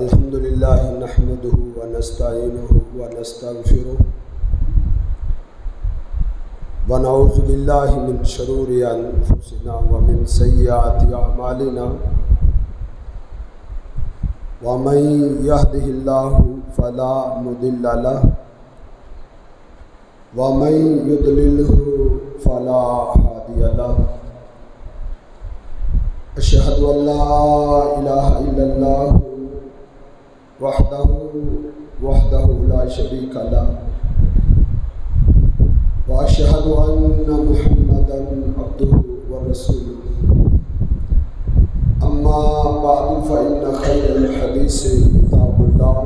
الحمد لله نحمده ونستعينه ونستغفره ونعوذ بالله من شرور أنفسنا ومن سيئات أعمالنا ومن يهده الله فلا مضل له ومن يضلله فلا هادي له أشهد أن لا إله إلا الله وحده لا شريك له وأشهد أن محمدا عبده ورسوله أما بعد فإن خير الحديث كتاب الله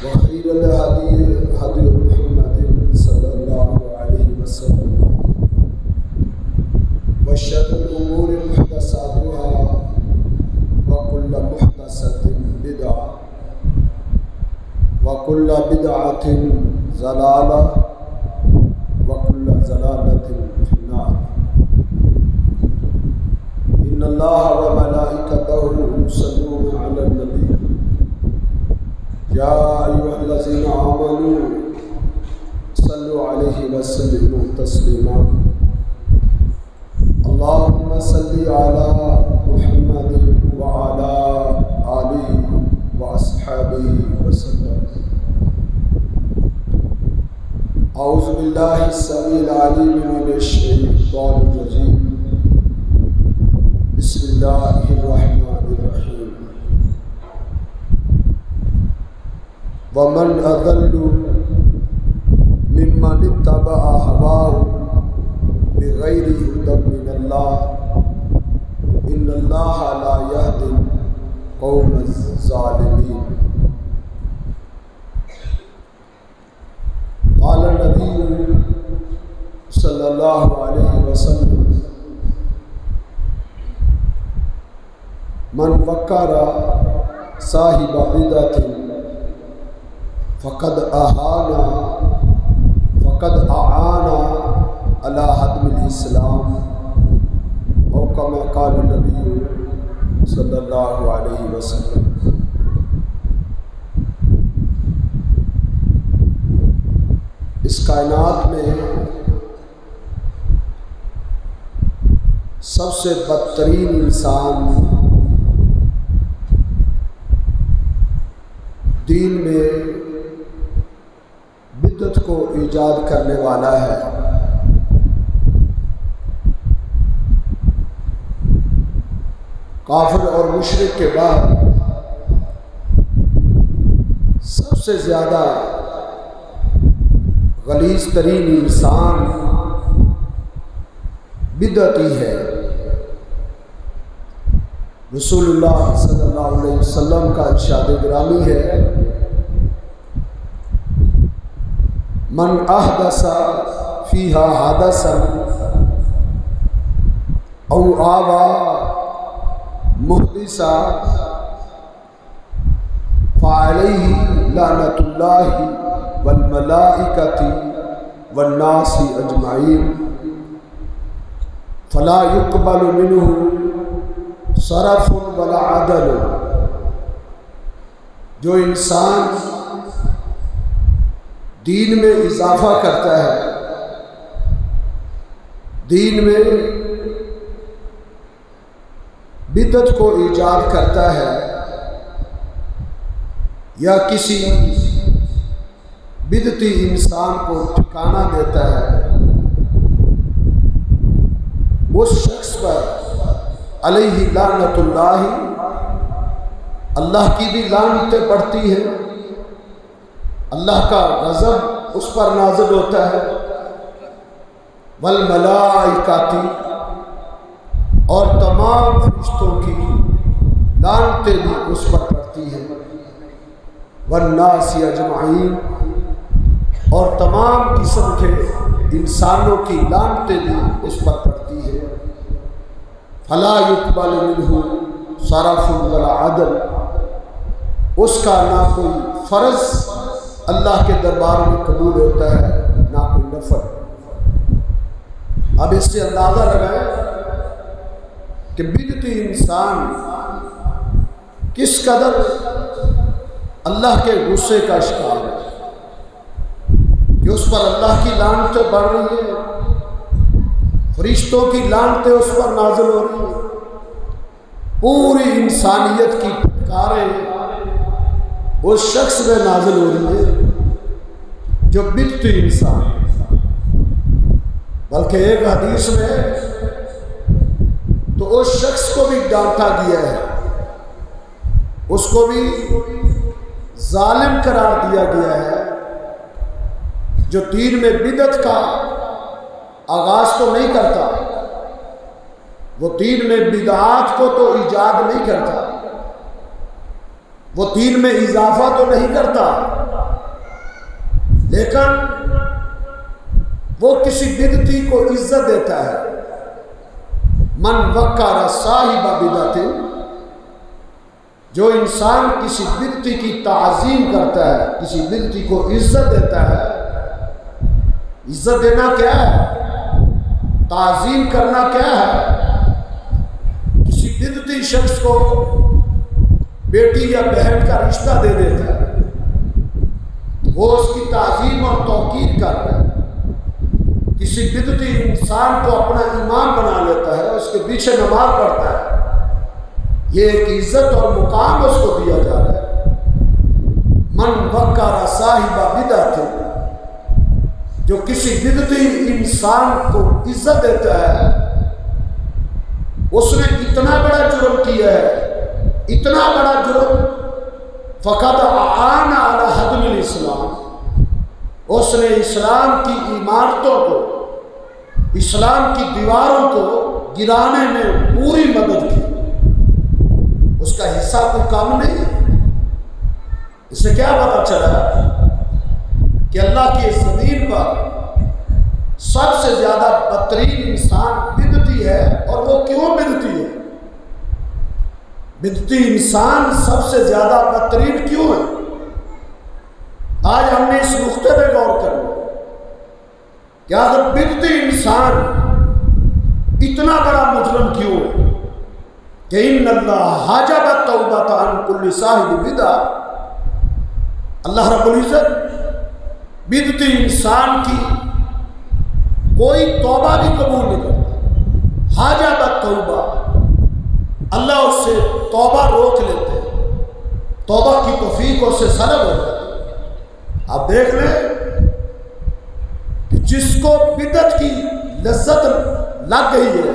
وخير الهدي هدي محمد صلى الله عليه وسلم وشر الأمور محدثاتها وكل محدثة بدعة وكل بدعة ضلالة وكل ضلالة في النار. إن الله وملائكته يصلون على النبي يا أيها الذين آمنوا صلوا عليه وسلموا تسليما. اللهم صل على محمد وعلى آله وأصحابه وسلم. أعوذ بالله السميع العليم من الشيطان الرجيم. بسم الله الرحمن الرحيم. ومن أضل ممن اتبع هواه بغير هدى من الله إن الله لا يهدي القوم الظالمين. قال النبي صلى الله عليه وسلم من وقر صاحب بدعة فقد أعان على هدم الإسلام أو كما قال النبي صلی اللہ علیہ وسلم. اس کائنات میں سب سے بدترین انسان دین میں بدعت کو ایجاد کرنے والا ہے. کافر اور مشرک کے بعد سب سے زیادہ غلیظ ترین انسان بدعتی ہے. رسول اللہ صلی اللہ علیہ وسلم کا ارشاد گرامی ہے من احدث فیہا حدثا او آوى محدثا فعليه لعنة الله والملائكة والناس أجمعين فلا يقبل منه صرف ولا عدل. جو انسان دین میں اضافہ کرتا ہے، دین میں بدعت کو ایجاد کرتا ہے یا کسی بدعتی انسان کو ٹھکانہ دیتا ہے، اس شخص پر علیہ لعنت اللہ، اللہ کی بھی لعنتیں پڑتی ہیں، اللہ کا غضب اس پر نازل ہوتا ہے، والملائکۃ اور تمام فرشتوں کی لعنتیں بھی اس پر پڑتی ہیں، والناس اجمعین اور تمام قسم کے انسانوں کی لعنتیں بھی اس پر پڑتی ہیں. فلا يقبل منہ صرف ولا عدل. اس کا نہ کوئی فرض اللہ کے دربار میں قبول ہوتا ہے نہ کوئی نفل. اب اس سے اندازہ لگائیں کہ بدعتی انسان کس قدر اللہ کے غصے کا شکار ہے کہ اس پر اللہ کی لعنتیں بڑھ رہی ہیں، فرشتوں کی لعنتیں اس پر نازل ہو رہی ہیں، پوری انسانیت کی پھٹکاریں اس شخص میں نازل ہو رہی ہے جو بدعتی انسان ہے۔ بلکہ ایک حدیث میں تو اس شخص کو بھی ڈانٹا گیا ہے، اس کو بھی ظالم قرار دیا گیا ہے جو دین میں بدعت کا آغاز تو نہیں کرتا، وہ دین میں بدعات کو تو ایجاد نہیں کرتا، وہ دین میں اضافہ تو نہیں کرتا، لیکن وہ کسی بدعتی کو عزت دیتا ہے۔ من وقر صاحب بدعت، جو انسان کسی بدعتی کی تعظیم کرتا ہے، کسی بدعتی کو عزت دیتا ہے۔ عزت دینا کیا ہے؟ تعظیم کرنا کیا ہے؟ کسی بدعتی شخص کو بیٹی یا بہن کا رشتہ دے دیتا ہے، وہ اس کی تعظیم اور توقیر کر رہا ہے۔ کسی بدعتی انسان کو اپنا امام بنا لیتا ہے، اس کے پیچھے نماز پڑھتا ہے، یہ ایک عزت اور مقام اس کو دیا جا رہا ہے۔ من وقر صاحب بدعت، جو کسی بدعتی انسان کو عزت دیتا ہے، اس نے اتنا بڑا جرم کیا ہے، اتنا بڑا جرم، فقد اعان علی ہدم الاسلام، اس نے اسلام کی عمارتوں کو، اسلام کی دیواروں کو گرانے میں پوری مدد کی۔ اس کا حصہ کوئی کم نہیں ہے۔ اس سے کیا پتہ چلا کہ اللہ کی زمین پر سب سے زیادہ بدترین انسان بدعتی ہے، اور وہ کیوں بدعتی ہے؟ بدعتی انسان سب سے زیادہ بدترین کیوں ہے؟ آج ہم نے اس نقطے پہ غور کرنا کہ اگر بدعتی انسان اتنا بڑا مجرم کیوں ہے کہ ان اللہ حجب التوبۃ عن کل صاحب بدعہ، اللہ رب العزت بدعتی انسان کی کوئی توبہ بھی قبول نہیں کرتا۔ حجب التوبہ، اللہ اس سے توبہ روک لیتے ہیں، توبہ کی توفیق اس سے سلب ہو جاتی ہے۔ آپ دیکھ لیں کہ جس کو بدعت کی لذت لگ گئی ہے،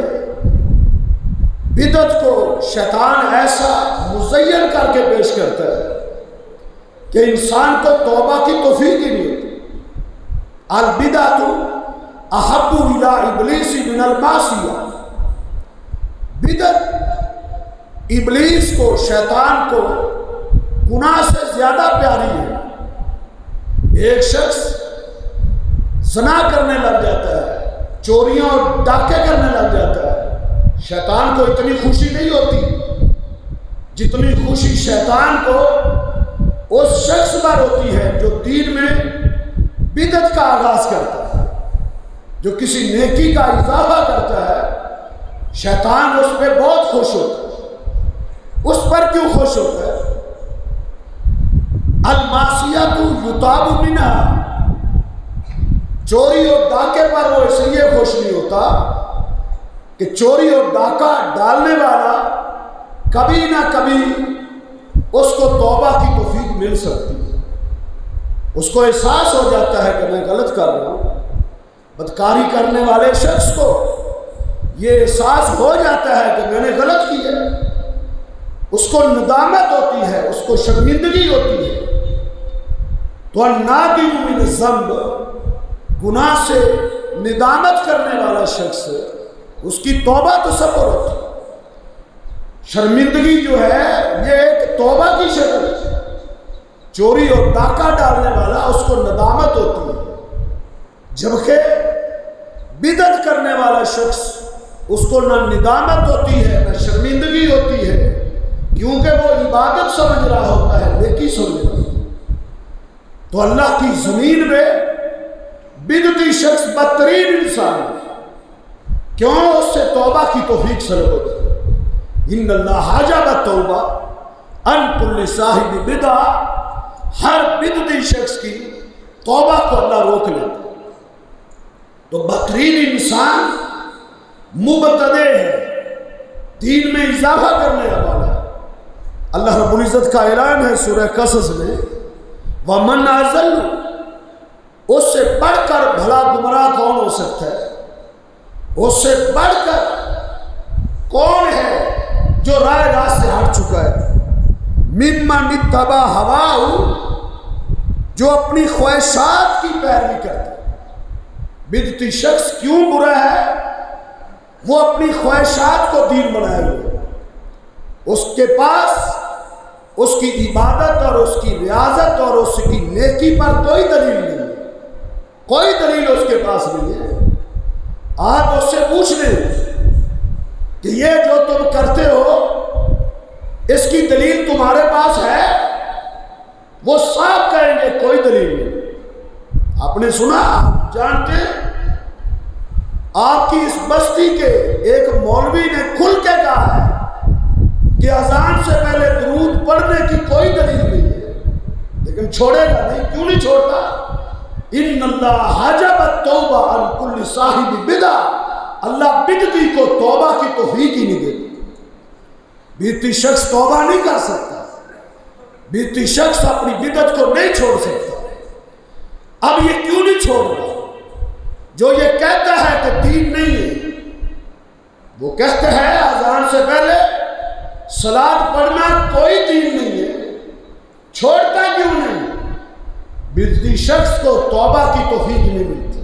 بدعت کو شیطان ایسا مزین کر کے پیش کرتا ہے کہ انسان کو توبہ کی توفیق ہی نہیں ہوتی۔ البدعۃ احب الی ابلیس من المعصیہ، بدعت ابلیس کو، شیطان کو گناہ سے زیادہ پیاری ہے۔ ایک شخص زنا کرنے لگ جاتا ہے، چوریاں اور ڈاکے کرنے لگ جاتا ہے، شیطان کو اتنی خوشی نہیں ہوتی جتنی خوشی شیطان کو اس شخص پر ہوتی ہے جو دین میں بدعت کا آغاز کرتا ہے، جو کسی نیکی کا اضافہ کرتا ہے۔ شیطان اس پہ بہت خوش ہوتا ہے۔ اس پر کیوں خوش ہوتا ہے؟ المعصیۃ یطاب منہا، چوری اور ڈاکے پر وہ اس لیے خوش نہیں ہوتا کہ چوری اور ڈاکہ ڈالنے والا کبھی نہ کبھی اس کو توبہ کی توفیق مل سکتی ہے۔ اس کو احساس ہو جاتا ہے کہ میں غلط کر رہا ہوں۔ بدکاری کرنے والے شخص کو یہ احساس ہو جاتا ہے کہ میں نے غلط کیا، اس کو ندامت ہوتی ہے، اس کو شرمندگی ہوتی ہے۔ تو النادم من الذنب، گناہ سے ندامت کرنے والا شخص، اس کی توبہ تصور ہوتی ہے۔ شرمندگی جو ہے یہ ایک توبہ کی شکل ہے۔ چوری اور ڈاکہ ڈالنے والا اس کو ندامت ہوتی ہے، جبکہ بدعت کرنے والا شخص اس کو نہ ندامت ہوتی ہے نہ شرمندگی ہوتی ہے، کیونکہ وہ عبادت سمجھ رہا ہوتا ہے، نیکی سمجھ رہا ہوتا ہے۔ تو اللہ کی زمین میں بدعتی شخص بدترین انسان ہے، کیوں؟ اس سے توبہ کی توفیق سلب ہوتی ہے۔ ان اللہ حجب التوبہ، ان کل صاحب بدع، ہر بدعتی شخص کی توبہ کو اللہ روک لیتا۔ تو بہترین انسان مبتدع ہے، دین میں اضافہ کرنے والا ہے۔ اللہ رب العزت کا اعلان ہے سورہ قصص میں، وَمَنْ أَضَلُّ، اس سے بڑھ کر بھلا گمراہ کون ہو سکتا ہے؟ اس سے بڑھ کر کون ہے جو راہ راست سے ہٹ چکا ہے؟ مِمَّنِ اتَّبَعَ هَوَاهُ، جو اپنی خواہشات کی پیروی کرتا ہے۔ بدعتی شخص کیوں برا ہے؟ وہ اپنی خواہشات کو دین بنائے ہوئے، اس کے پاس اس کی عبادت اور اس کی ریاضت اور اس کی نیکی پر کوئی دلیل نہیں ہے، کوئی دلیل اس کے پاس نہیں ہے۔ آپ اس سے پوچھ لیں کہ یہ جو تم کرتے ہو اس کی دلیل تمہارے پاس ہے؟ وہ صاف کہیں گے کوئی دلیل نہیں۔ آپ نے سنا، آپ جانتے ہیں، آپ کی اس بستی کے ایک مولوی نے کھل کے کہا ہے کہ اذان سے پہلے درود پڑھنے کی کوئی دلیل نہیں ہے، لیکن چھوڑے گا نہیں۔ کیوں نہیں چھوڑتا؟ ان اللہ حجب التوبہ عن کل صاحب بدع، اللہ بدعتی کو توبہ کی توفیق ہی نہیں دیتا۔ بدعتی شخص توبہ نہیں کر سکتا، بدعتی شخص اپنی بدعت کو نہیں چھوڑ سکتا۔ اب یہ کیوں نہیں چھوڑ رہا؟ جو یہ کہتا ہے کہ دین نہیں ہے، وہ کہتے ہیں اذان سے پہلے صلاۃ پڑھنا کوئی دین نہیں ہے، چھوڑتا کیوں نہیں؟ بدعتی شخص کو توبہ کی توفیق نہیں ملتی۔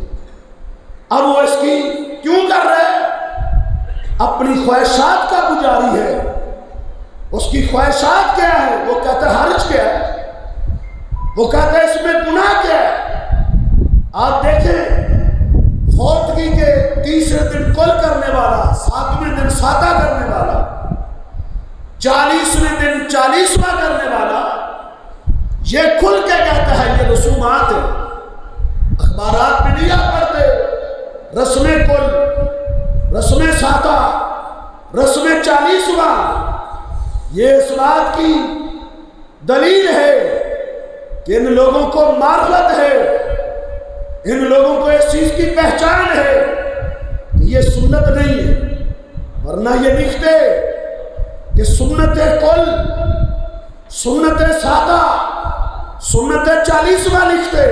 اب وہ اس کی کیوں کر رہا ہے؟ اپنی خواہشات کا پجاری ہے۔ اس کی خواہشات کیا ہے؟ وہ کہتا ہے حرج کیا ہے، وہ کہتا ہے اس میں گناہ کیا ہے۔ آپ دیکھیں، فوتگی کے تیسرے دن کل کرنے والا، 7ویں دن ساتہ کرنے والا، 40ویں دن 40واں کرنے والا، یہ کھل کے کہتا ہے یہ رسومات ہے۔ اخبارات میں نہیں آپ پڑھتے رسم کل، رسم ساتہ، رسم 40واں، یہ اس بات کی دلیل ہے کہ ان لوگوں کو معرفت ہے، ان لوگوں کو اس چیز کی پہچان ہے کہ یہ سنت نہیں ہے، ورنہ یہ لکھتے کہ سنت کل، سنت سادہ، سنت 40واں لکھتے۔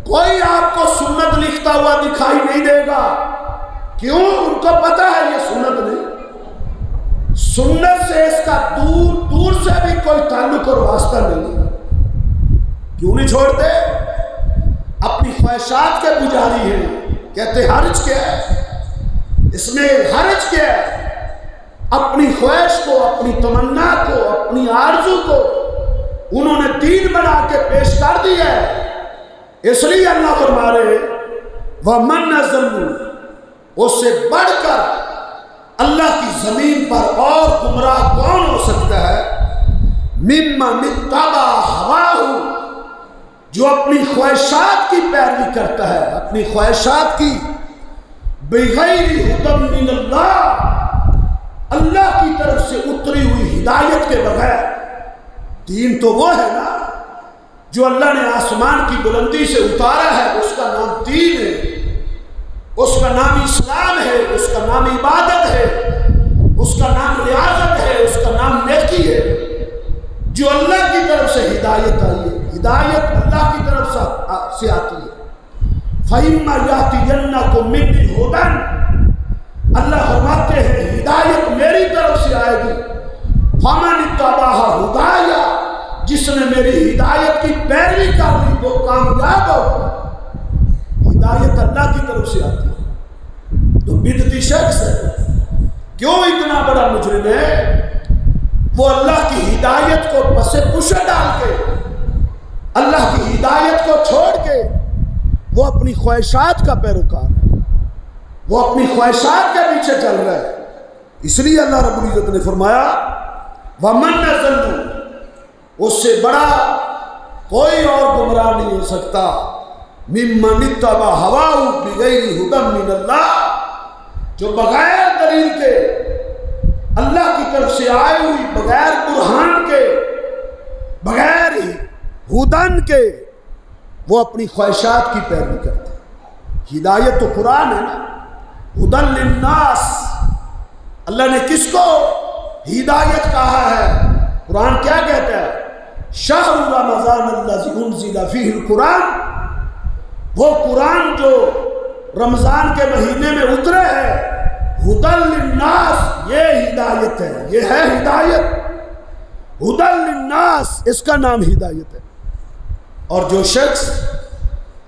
کوئی آپ کو سنت لکھتا ہوا دکھائی نہیں دے گا، کیوں؟ ان کو پتا ہے یہ سنت نہیں، سنت سے اس کا دور دور سے بھی کوئی تعلق اور واسطہ نہیں۔ کیوں نہیں چھوڑتے؟ اپنی خواہشات کے پجاری ہیں، کہتے حرج کیا ہے، اس میں حرج کیا ہے؟ اپنی خواہش کو، اپنی تمنا کو، اپنی آرزو کو انہوں نے دین بنا کے پیش کر دیا ہے۔ اس لیے اللہ فرما رہے وَمَنْ أَضَلُّ، اس سے بڑھ کر اللہ کی زمین پر اور گمراہ کون ہو سکتا ہے؟ مِمَّنِ اتَّبَعَ هَوَاهُ، جو اپنی خواہشات کی پیروی کرتا ہے، اپنی خواہشات کی، بغیر ہدی من اللہ، اللہ کی طرف سے اتری ہوئی ہدایت کے بغیر۔ دین تو وہ ہے نا جو اللہ نے آسمان کی بلندی سے اتارا ہے، اس کا نام دین ہے، اس کا نام اسلام ہے، اس کا نام عبادت ہے، اس کا نام ریاضت ہے، اس کا نام نیکی ہے۔ جو اللہ کی طرف سے ہدایت آئی ہے، ہدایت اللہ کی طرف سے آتی ہے۔ فَإِمَّا يَأْتِيَنَّكُم مِّنِّي هُدًى، اللہ فرماتے ہیں ہدایت میری طرف سے آئے گی۔ فَمَنِ اتَّبَعَ هُدَايَ، جس نے میری ہدایت کی پیروی کر لی وہ کامیاب ہوگا۔ ہدایت اللہ کی طرف سے آتی ہے۔ تو بدعتی شخص ہے، کیوں اتنا بڑا مجرم ہے؟ وہ اللہ کی ہدایت کو پس پشت ڈال کے، اللہ کی ہدایت کو چھوڑ کے وہ اپنی خواہشات کا پیروکار ہے، وہ اپنی خواہشات کے پیچھے چل رہا ہے۔ اس لیے اللہ رب العزت نے فرمایا وَمَنْ أَضَلُّ، اس سے بڑا کوئی اور گمراہ نہیں ہو سکتا، مِمَّنِ اتَّبَعَ هَوَاهُ بِغَيْرِ هُدًى مِّنَ اللَّهِ، جو بغیر دلیل کے، اللہ کی طرف سے آئی ہوئی بغیر برہان ہدن کے وہ اپنی خواہشات کی پیروی کرتے ہیں۔ ہدایت تو قرآن ہے نا، ہدن للناس، اللہ نے کس کو ہدایت کہا ہے؟ قرآن کیا کہتا ہے؟ شہر رمضان الذی انزل فیہ القرآن، وہ قرآن جو رمضان کے مہینے میں اترے ہے، ہدن للناس، یہ ہدایت ہے، یہ ہے ہدایت، ہدن للناس، اس کا نام ہدایت ہے۔ اور جو شخص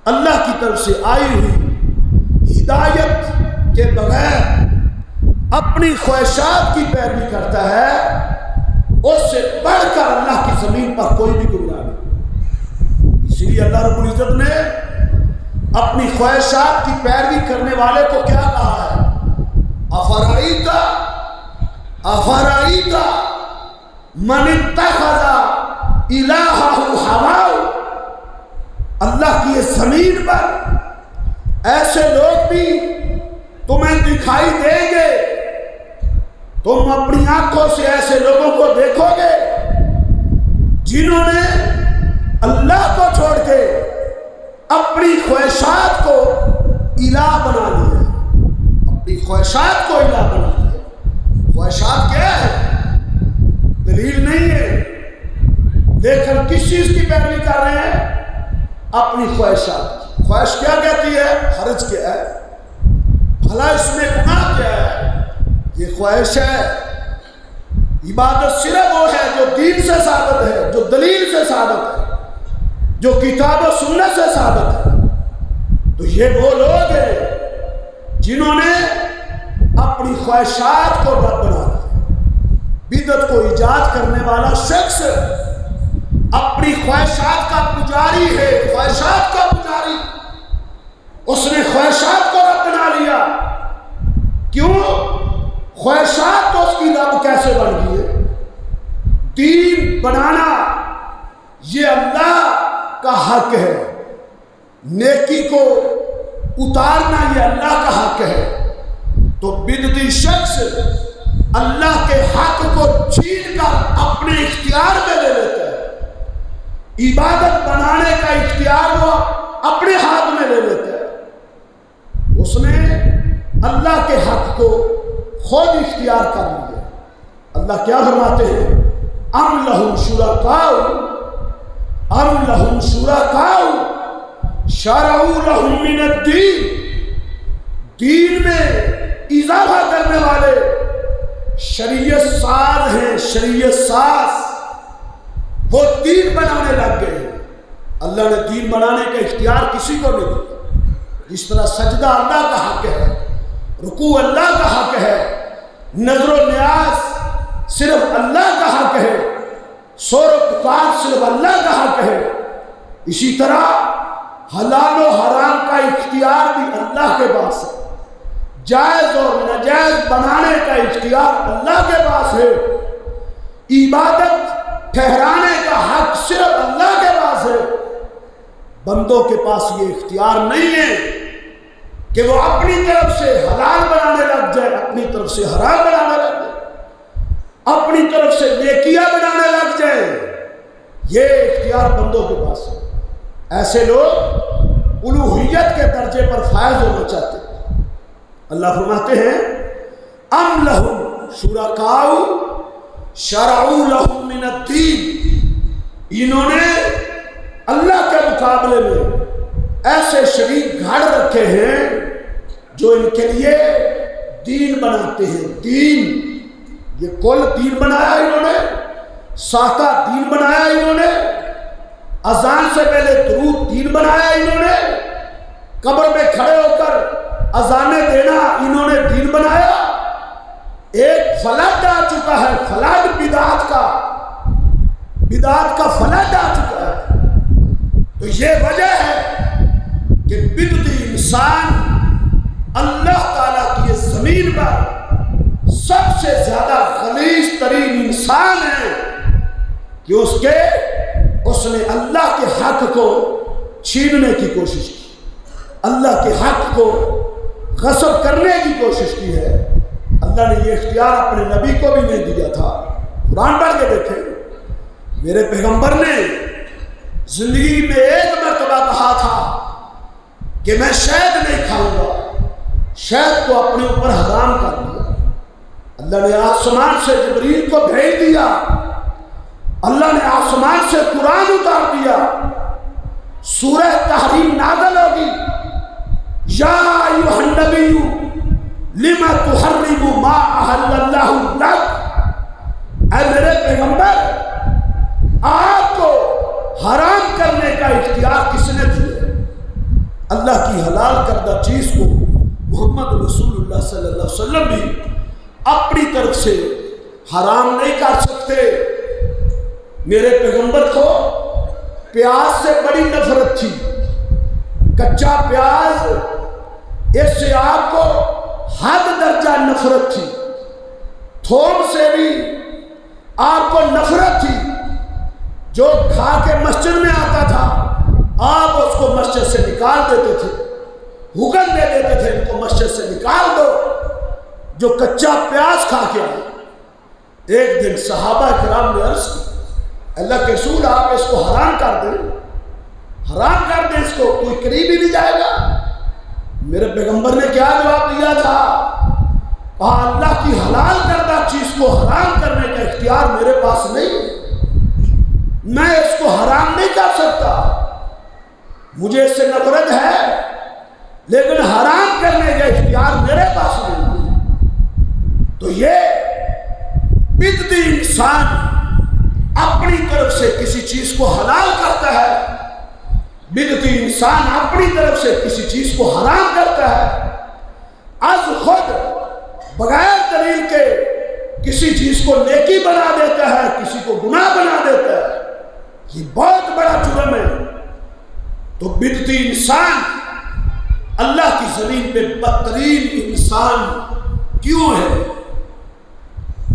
اللہ کی طرف سے آئی ہوئی ہدایت کے بغیر اپنی خواہشات کی پیروی کرتا ہے، اس سے بڑھ کر اللہ کی زمین پر کوئی بھی گمراہ نہیں۔ اس لیے اللہ رب العزت نے اپنی خواہشات کی پیروی کرنے والے کو کیا کہا ہے؟ افرائیت من اتخذ الہہ ہواہ، اللہ کی اس زمین پر ایسے لوگ بھی تمہیں دکھائی دیں گے، تم اپنی آنکھوں سے ایسے لوگوں کو دیکھو گے جنہوں نے اللہ کو چھوڑ کے اپنی خواہشات کو الہ بنا لیا، اپنی خواہشات کو الہ بنا لیا۔ خواہشات کیا ہے؟ دلیل نہیں ہے، لیکن کس چیز کی پیروی کر رہے ہیں؟ اپنی خواہشات۔ خواہش کیا کہتی ہے؟ حرج کیا ہے؟ بھلا اس میں گناہ کیا ہے؟ یہ خواہش ہے۔ عبادت صرف وہ ہے جو دین سے ثابت ہے، جو دلیل سے ثابت ہے، جو کتاب و سنت سے ثابت ہے۔ تو یہ وہ لوگ ہیں جنہوں نے اپنی خواہشات کو رب بنا دیا۔ بدعت کو ایجاد کرنے والا شخص اپنی خواہشات کا پجاری ہے، خواہشات کا پجاری۔ اس نے خواہشات کو رب بنا لیا۔ کیوں؟ خواہشات تو اس کی رب کیسے بن گئی ہے؟ دین بنانا یہ اللہ کا حق ہے، نیکی کو اتارنا یہ اللہ کا حق ہے۔ تو بدعتی شخص اللہ کے حق کو چھین کر اپنے اختیار میں لے لیتا ہے، عبادت بنانے کا اختیار وہ اپنے ہاتھ میں لے لیتا ہے۔ اس نے اللہ کے حق کو خود اختیار کر لیا۔ اللہ کیا فرماتے ہیں؟ ام لہم شرکاء شرعوا لہم من الدین، دین میں اضافہ کرنے والے شریعت ساز ہیں، شریعت ساز، وہ دین بنانے لگ گئے ہیں۔ اللہ نے دین بنانے کا اختیار کسی کو نہیں دیا۔ جس طرح سجدہ اللہ کا حق ہے، رکوع اللہ کا حق ہے، نظر و نیاز صرف اللہ کا حق ہے، سور و پکار صرف اللہ کا حق ہے، اسی طرح حلال و حرام کا اختیار بھی اللہ کے پاس ہے، جائز اور ناجائز بنانے کا اختیار اللہ کے پاس ہے، عبادت ٹھہرانے کا حق صرف اللہ کے پاس ہے۔ بندوں کے پاس یہ اختیار نہیں ہے کہ وہ اپنی طرف سے حلال بنانے لگ جائے، اپنی طرف سے حرام بنانے لگ جائے، اپنی طرف سے نیکیاں بنانے لگ جائے۔ یہ اختیار بندوں کے پاس ہے۔ ایسے لوگ الوہیت کے درجے پر فائز ہونا چاہتے ہیں۔ اللہ فرماتے ہیں ام لہم شرکاء شرعوا لہم من الدین، انہوں نے اللہ کے مقابلے میں ایسے شریک گھڑ رکھے ہیں جو ان کے لیے دین بناتے ہیں۔ دین، یہ کل دین بنایا انہوں نے، ساکہ دین بنایا انہوں نے، اذان سے پہلے درود دین بنایا انہوں نے، قبر میں کھڑے ہو کر اذانیں دینا انہوں نے دین بنایا۔ ایک فلٹ آ چکا ہے، فلٹ بدعت کا فلٹ آ چکا ہے۔ تو یہ وجہ ہے کہ بدعتی انسان اللہ تعالیٰ کی زمین پر سب سے زیادہ غلیظ ترین انسان ہے کہ اس نے اللہ کے حق کو چھیننے کی کوشش کی، اللہ کے حق کو غصب کرنے کی کوشش کی ہے۔ اللہ نے یہ اختیار اپنے نبی کو بھی نہیں دیا تھا۔ قرآن پڑھ کے دیکھیں، میرے پیغمبر نے زندگی میں ایک مرتبہ کہا تھا کہ میں شہد نہیں کھاؤں گا، شہد کو اپنے اوپر حرام کر دیا۔ اللہ نے آسمان سے جبریل کو بھیج دیا، اللہ نے آسمان سے قرآن اتار دیا، سورہ تحریم نازل ہوگی، یا ایھا النبی لما تحرم ما احل اللہ لک، اے میرے پیغمبر آپ کو حرام کرنے کا اختیار کس نے دیا؟ اللہ کی حلال کردہ چیز کو محمد رسول اللہ صلی اللہ علیہ وسلم بھی اپنی طرف سے حرام نہیں کر سکتے۔ میرے پیغمبر کو پیاز سے بڑی نفرت تھی، کچا پیاز اس سے آپ کو حد درجہ نفرت تھی، تھوم سے بھی آپ کو نفرت تھی۔ جو کھا کے مسجد میں آتا تھا آپ اس کو مسجد سے نکال دیتے تھے، حکم دے دیتے تھے ان کو مسجد سے نکال دو جو کچا پیاز کھا کے آئے۔ ایک دن صحابہ کرام نے عرض کی، اللہ کے رسول آپ اس کو حرام کر دیں، حرام کر دیں، اس کو کوئی قریب ہی نہیں جائے گا۔ میرے پیغمبر نے کیا جواب دیا تھا؟ کہا اللہ کی حلال کردہ چیز کو حرام کرنے کا اختیار میرے پاس نہیں ہے، میں اس کو حرام نہیں کر سکتا، مجھے اس سے نفرت ہے لیکن حرام کرنے کا اختیار میرے پاس نہیں ہے۔ تو یہ بدعتی انسان اپنی طرف سے کسی چیز کو حلال کرتا ہے، بدعتی انسان اپنی طرف سے کسی چیز کو حرام کرتا ہے، از خود بغیر دلیل کے کسی چیز کو نیکی بنا دیتا ہے، کسی کو گناہ بنا دیتا ہے، یہ بہت بڑا جرم ہے۔ تو بدعتی انسان اللہ کی زمین پہ بدترین انسان کیوں ہے؟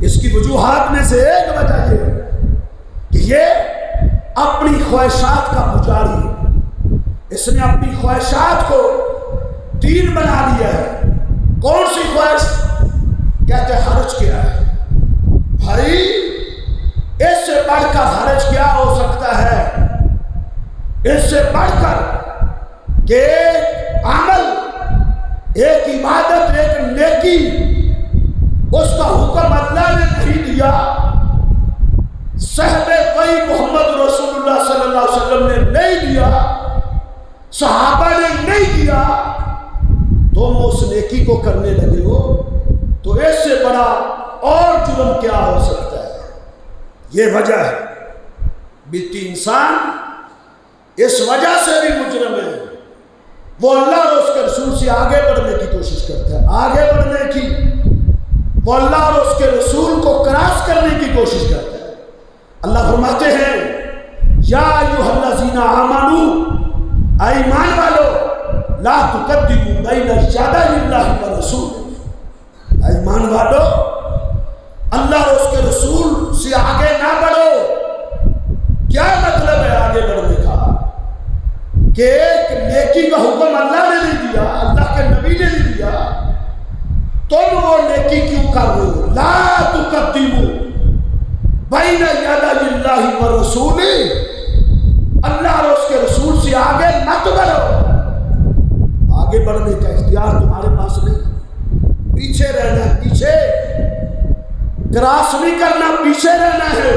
اس کی وجوہات میں سے ایک وجہ یہ ہے کہ یہ اپنی خواہشات کا پجاری ہے، اس نے اپنی خواہشات کو دین بنا لیا ہے۔ کون سی خواہش؟ کہتے ہیں حرج کیا ہے بھائی، اس سے بڑھ کر حرج کیا ہو سکتا ہے؟ اس سے بڑھ کر کہ ایک عمل، ایک عبادت، ایک نیکی، اس کا حکم اللہ نے نہیں دیا، صحابہ وہی محمد رسول اللہ صلی اللہ علیہ وسلم نے نہیں دیا، صحابہ نے نہیں دیا، تم اس نیکی کو کرنے لگے ہو، تو اس سے بڑا اور جرم کیا ہو سکتا ہے؟ یہ وجہ ہے۔ بدعتی انسان اس وجہ سے بھی مجرم ہے، وہ اللہ اور اس کے رسول سے آگے بڑھنے کی کوشش کرتا ہے، آگے بڑھنے کی، وہ اللہ اور اس کے رسول کو کراس کرنے کی کوشش کرتا ہے۔ اللہ فرماتے ہیں یا ایھا الذین آمنوا، اے ایمان والو، لا تقدموا بین یدی اللہ ورسولہ، اے ایمان والو اللہ اور اس کے رسول سے آگے نہ بڑھو۔ کیا مطلب ہے آگے بڑھنے کا؟ کہ ایک نیکی کا حکم اللہ نے نہیں دیا، اللہ کے نبی نے نہیں دیا، تم وہ نیکی کیوں کر رہے ہو؟ لا تقدموا بین یدی اللہ ورسولہ، اللہ اور اس کے رسول سے آگے مت بڑھو۔ آگے بڑھنے کا اختیار تمہارے پاس نہیں، پیچھے رہنا، پیچھے کراس نہیں کرنا، پیچھے رہنا ہے۔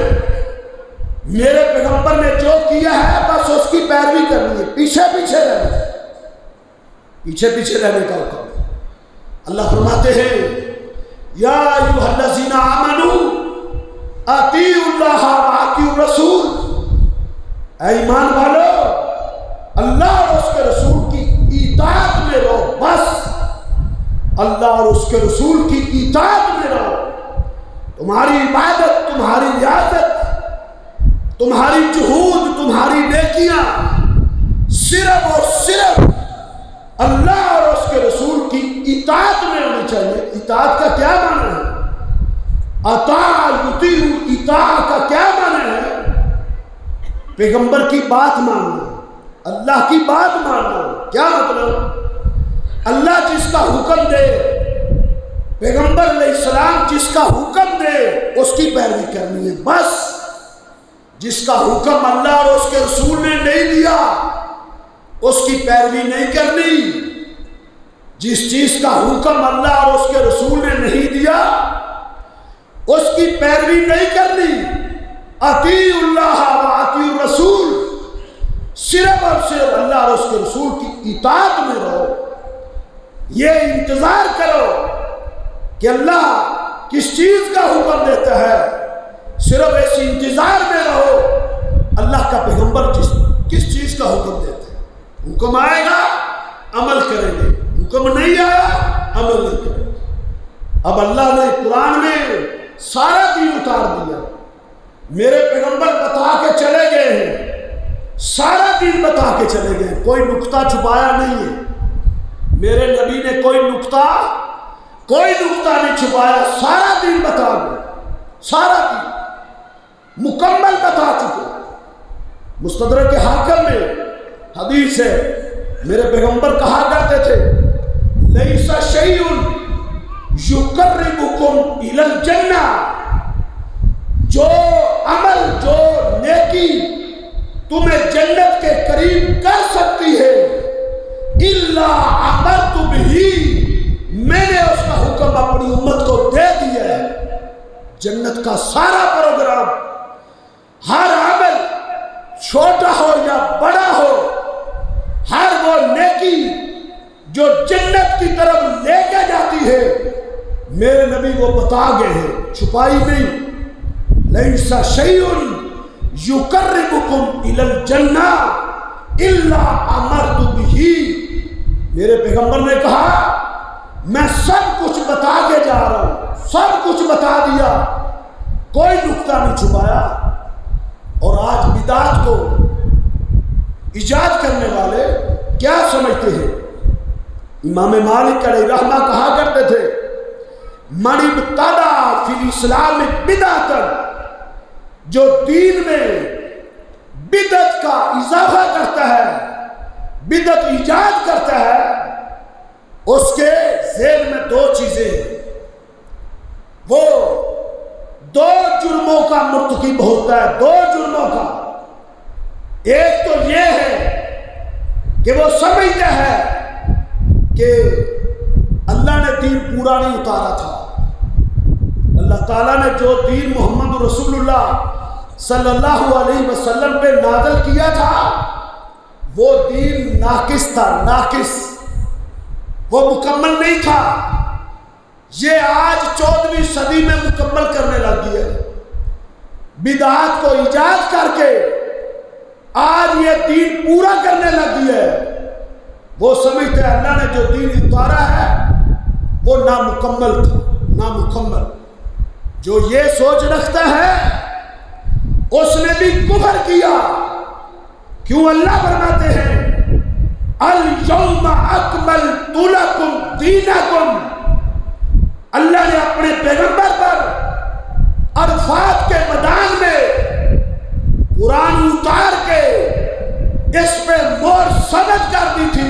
میرے پیغمبر نے جو کیا ہے بس اس کی پیروی کرنی ہے، پیچھے پیچھے رہنا ہے، پیچھے پیچھے رہنے کا حکم ہے۔ اللہ فرماتے ہیں یا ایھا الذین آمنوا اطیعوا اللہ واطیعوا الرسول، اے ایمان والو اللہ اور اس کے رسول کی اطاعت میں رہو، بس اللہ اور اس کے رسول کی اطاعت میں رہو۔ تمہاری عبادت، تمہاری ریاضت، تمہاری جہود، تمہاری نیکیاں صرف اور صرف اللہ اور اس کے رسول کی اطاعت میں ہونی چاہیے۔ اطاعت کا کیا معنی ہے؟ اطاع یطیع، اطاع کا کیا معنی ہے؟ پیغمبر کی بات ماننا، اللہ کی بات ماننا۔ کیا مطلب؟ اللہ جس کا حکم دے، پیغمبر علیہ السلام جس کا حکم دے، اس کی پیروی کرنی ہے، بس جس کا حکم اللہ اور اس کے رسول نے نہیں دیا اس کی پیروی نہیں کرنی، جس چیز کا حکم اللہ اور اس کے رسول نے نہیں دیا اس کی پیروی نہیں کرنی۔ اطیعوا اللہ و اطیعوا الرسول، صرف اور صرف اللہ اور اس کے رسول کی اطاعت میں رہو۔ یہ انتظار کرو کہ اللہ کس چیز کا حکم دیتا ہے، صرف ایسی انتظار میں رہو اللہ کا پیغمبر کس چیز کا حکم دیتا ہے۔ حکم آئے گا عمل کریں گے، حکم نہیں آیا عمل نہیں کریں گے۔ اب اللہ نے قرآن میں سارا دین اتار دیا، میرے پیغمبر بتا کے چلے گئے ہیں، سارا دین بتا کے چلے گئے، کوئی نقطہ چھپایا نہیں ہے۔ میرے نبی نے کوئی نقطہ نہیں چھپایا، سارا دین بتا دیا، سارا دین مکمل بتا چکے۔ مستدرک حاکم میں حدیث ہے، میرے پیغمبر کہا کرتے تھے لیس شیء یقربکم الی الجنہ، جو عمل جو نیکی تمہیں جنت کے قریب کر سکتی ہے الا امرت بہ، میں نے اس کا حکم اپنی امت کو دے دیا ہے۔ جنت کا سارا پروگرام، ہر عمل چھوٹا ہو یا بڑا ہو، ہر وہ نیکی جو جنت کی طرف لے کے جاتی ہے میرے نبی وہ بتا گئے ہیں، چھپائی نہیں۔ لیس شیء یقربکم الی الجنہ الا امرت بہ، میرے پیغمبر نے کہا میں سب کچھ بتا کے جا رہا ہوں، سب کچھ بتا دیا، کوئی نقطہ نہیں چھپایا۔ اور آج بدعت کو ایجاد کرنے والے کیا سمجھتے ہیں؟ امام مالک علیہ رحمہ کہا کرتے تھے من ابتدع فی الاسلام بدعتا، جو دین میں بدعت کا اضافہ کرتا ہے، بدعت ایجاد کرتا ہے، اس کے ذہن میں دو چیزیں ہیں، وہ دو جرموں کا مرتکب ہوتا ہے، دو جرموں کا۔ ایک تو یہ ہے کہ وہ سمجھتا ہے کہ اللہ نے دین پورا نہیں اتارا تھا، اللہ تعالیٰ نے جو دین محمد رسول اللہ صلی اللہ علیہ وسلم پہ نازل کیا تھا وہ دین ناقص تھا، ناقص، وہ مکمل نہیں تھا۔ یہ آج 14ویں صدی میں مکمل کرنے لگی ہے، بدعات کو ایجاد کر کے آج یہ دین پورا کرنے لگی ہے۔ وہ سمجھتے ہیں اللہ نے جو دین اتارا ہے وہ نامکمل تھا، نامکمل۔ جو یہ سوچ رکھتا ہے اس نے بھی کفر کیا۔ کیوں؟ اللہ فرماتے ہیں الیوم اکملت لکم دینکم، اللہ نے اپنے پیغمبر پر عرفات کے میدان میں قرآن اتار کے اس پہ مہر ثبت کر دی تھی،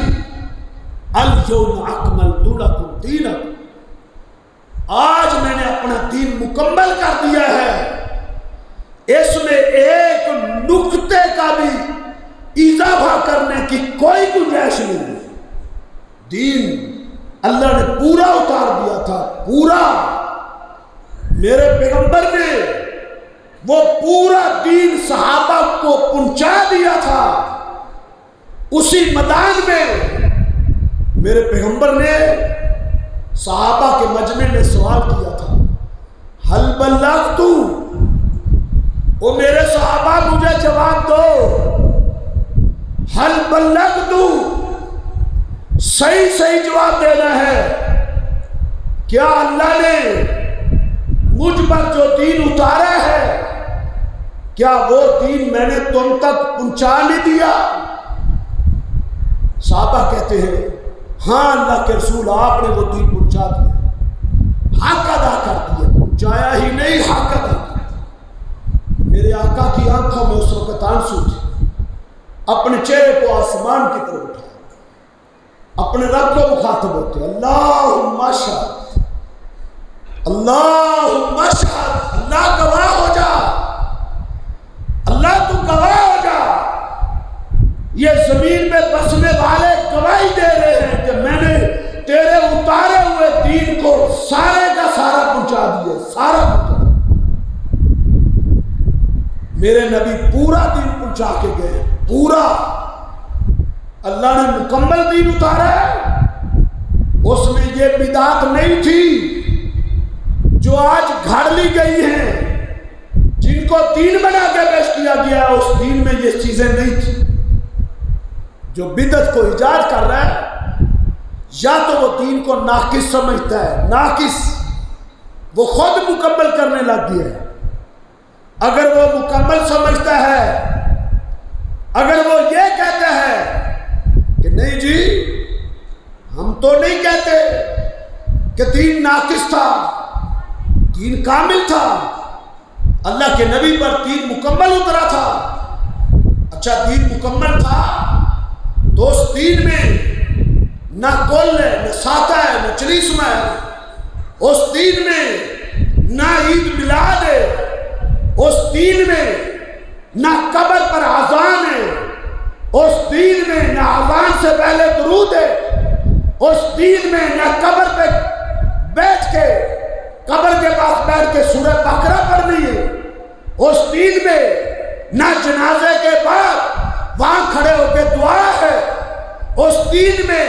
الیوم اکملت لکم دینکم، آج میں نے اپنا دین مکمل کر دیا ہے۔ اس میں ایک نقطے کا بھی اضافہ کرنے کی کوئی گنجائش نہیں ہے۔ دین اللہ نے پورا اتار دیا تھا، پورا۔ میرے پیغمبر نے وہ پورا دین صحابہ کو پہنچا دیا تھا۔ اسی میدان میں میرے پیغمبر نے صحابہ کے مجمع میں سوال کیا تھا حل بلغت، وہ میرے صحابہ مجھے جواب دو، حل بلغت، صحیح صحیح جواب دینا ہے، کیا اللہ نے مجھ پر جو دین اتارا ہے کیا وہ دین میں نے تم تک پہنچا نہیں دیا؟ صحابہ کہتے ہیں ہاں اللہ کے رسول آپ نے وہ دین پہنچا دیا، حق ادا کر دیا، پہنچایا ہی نہیں، حق ادا کر دیا۔ میرے آقا کی آنکھوں میں اس وقت آنسو تھے، اپنے چہرے کو آسمان کی طرف اٹھایا، اپنے رب کو مخاطب ہوتے، اللہم اشہد، اللہم اشہد، اللہ گواہ ہو جا، اللہ میرے نبی پورا دین پہنچا کے گئے، پورا اللہ نے مکمل دین اتارا ہے۔ اس میں یہ بدعت نہیں تھی جو آج گھڑ لی گئی ہیں، جن کو دین بنا کے پیش کیا گیا، اس دین میں یہ چیزیں نہیں تھی۔ جو بدعت کو ایجاد کر رہا ہے یا تو وہ دین کو ناقص سمجھتا ہے، ناقص، وہ خود مکمل کرنے لگ گیا ہے۔ اگر وہ مکمل سمجھتا ہے، اگر وہ یہ کہتا ہے کہ نہیں جی ہم تو نہیں کہتے کہ دین ناقص تھا، دین کامل تھا، اللہ کے نبی پر دین مکمل اترا تھا، اچھا دین مکمل تھا تو اس دین میں نہ کل ہے، نہ ساتہ ہے، نہ چلیسمہ ہے، اس دین میں نہ عید میلاد ہے، اس دین میں نہ قبر پر اذان ہے، اس دین میں نہ اذان سے پہلے درود ہے، اس دین میں نہ قبر پہ بیٹھ کے، قبر کے پاس بیٹھ کے سورہ بقرہ پڑھنی ہے، اس دین میں نہ جنازے کے بعد وہاں کھڑے ہو کے دعا ہے، اس دین میں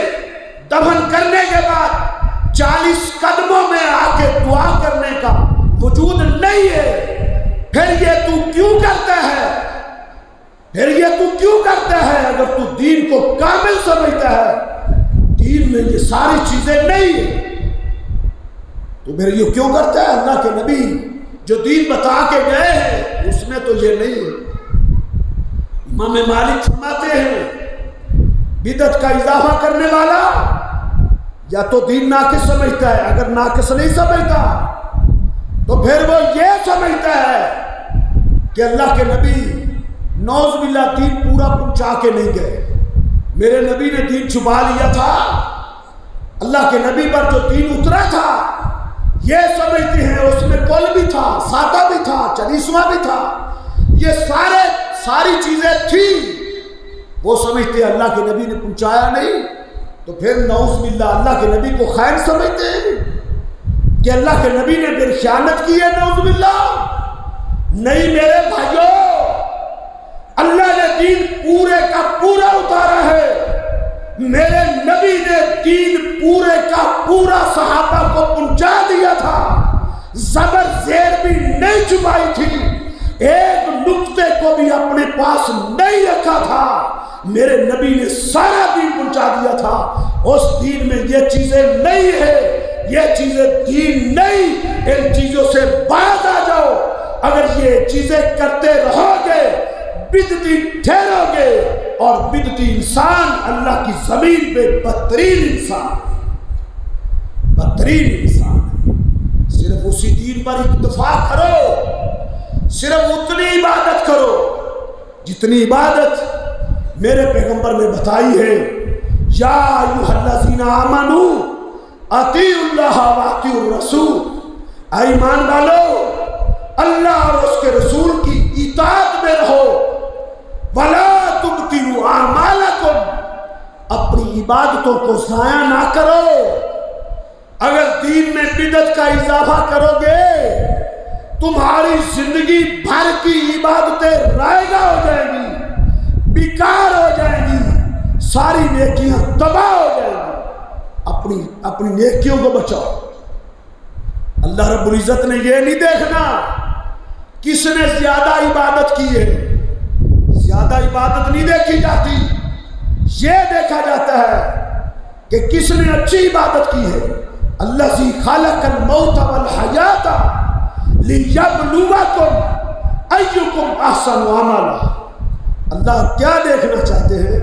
دفن کرنے کے بعد 40 قدموں میں آ کے دعا کرنے کا وجود نہیں ہے۔ پھر یہ تو کیوں کرتا ہے؟ پھر یہ تو کیوں کرتا ہے؟ اگر تو دین کو کامل سمجھتا ہے، دین میں یہ ساری چیزیں نہیں ہیں، تو پھر یہ کیوں کرتا ہے؟ اللہ کے نبی جو دین بتا کے گئے ہیں اس میں تو یہ نہیں ہے۔ امام مالک فرماتے ہیں بدعت کا اضافہ کرنے والا یا تو دین ناقص سمجھتا ہے، اگر ناقص نہیں سمجھتا تو پھر وہ یہ سمجھتا ہے کہ اللہ کے نبی نعوذ باللہ دین پورا پہنچا کے نہیں گئے، میرے نبی نے دین چھپا لیا تھا، اللہ کے نبی پر جو دین اترا تھا یہ سمجھتے ہیں اس میں کل بھی تھا، ساتہ بھی تھا، چلیسواں بھی تھا، یہ ساری چیزیں تھیں، وہ سمجھتے ہیں اللہ کے نبی نے پہنچایا نہیں، تو پھر نعوذ باللہ اللہ کے نبی کو خائن سمجھتے ہیں کہ اللہ کے نبی نے پھر خیانت کی ہے، نعوذ باللہ۔ نہیں میرے بھائیوں، اللہ نے دین پورے کا پورا اتارا ہے، میرے نبی نے دین پورے کا پورا صحابہ کو پہنچا دیا تھا، زبر زیر بھی نہیں چھپائی تھی، ایک نقطے کو بھی اپنے پاس نہیں رکھا تھا، میرے نبی نے سارا دین پہنچا دیا تھا۔ اس دین میں یہ چیزیں نہیں ہے، یہ چیزیں دین نہیں، ان چیزوں سے باز آ جاؤ۔ اگر یہ چیزیں کرتے رہو گے بدعتی ٹھہرو گے، اور بدعتی انسان اللہ کی زمین پہ بدترین انسان ہے۔ صرف اسی دین پر اکتفا کرو، صرف اتنی عبادت کرو جتنی عبادت میرے پیغمبر نے بتائی ہے۔ یا ایھا الذین آمنوا اطیعوا اللہ واطیعوا الرسول، اے ایمان والو اللہ اور اس کے رسول کی اطاعت میں رہو، ولا تبطلوا اعمالکم، اپنی عبادتوں کو ضائع نہ کرو۔ اگر دین میں بدعت کا اضافہ کرو گے تمہاری زندگی بھر کی عبادتیں رائگاں ہو جائیں گی، بیکار ہو جائیں گی، ساری نیکیاں تباہ ہو جائیں گی۔ اپنی نیکیوں کو بچاؤ۔ اللہ رب العزت نے یہ نہیں دیکھنا کس نے زیادہ عبادت کی ہے، زیادہ عبادت نہیں دیکھی جاتی، یہ دیکھا جاتا ہے کہ کس نے اچھی عبادت کی ہے۔ الذی خلق الموت والحیات لیبلوکم ایکم احسن عملا۔ اللہ کیا دیکھنا چاہتے ہیں؟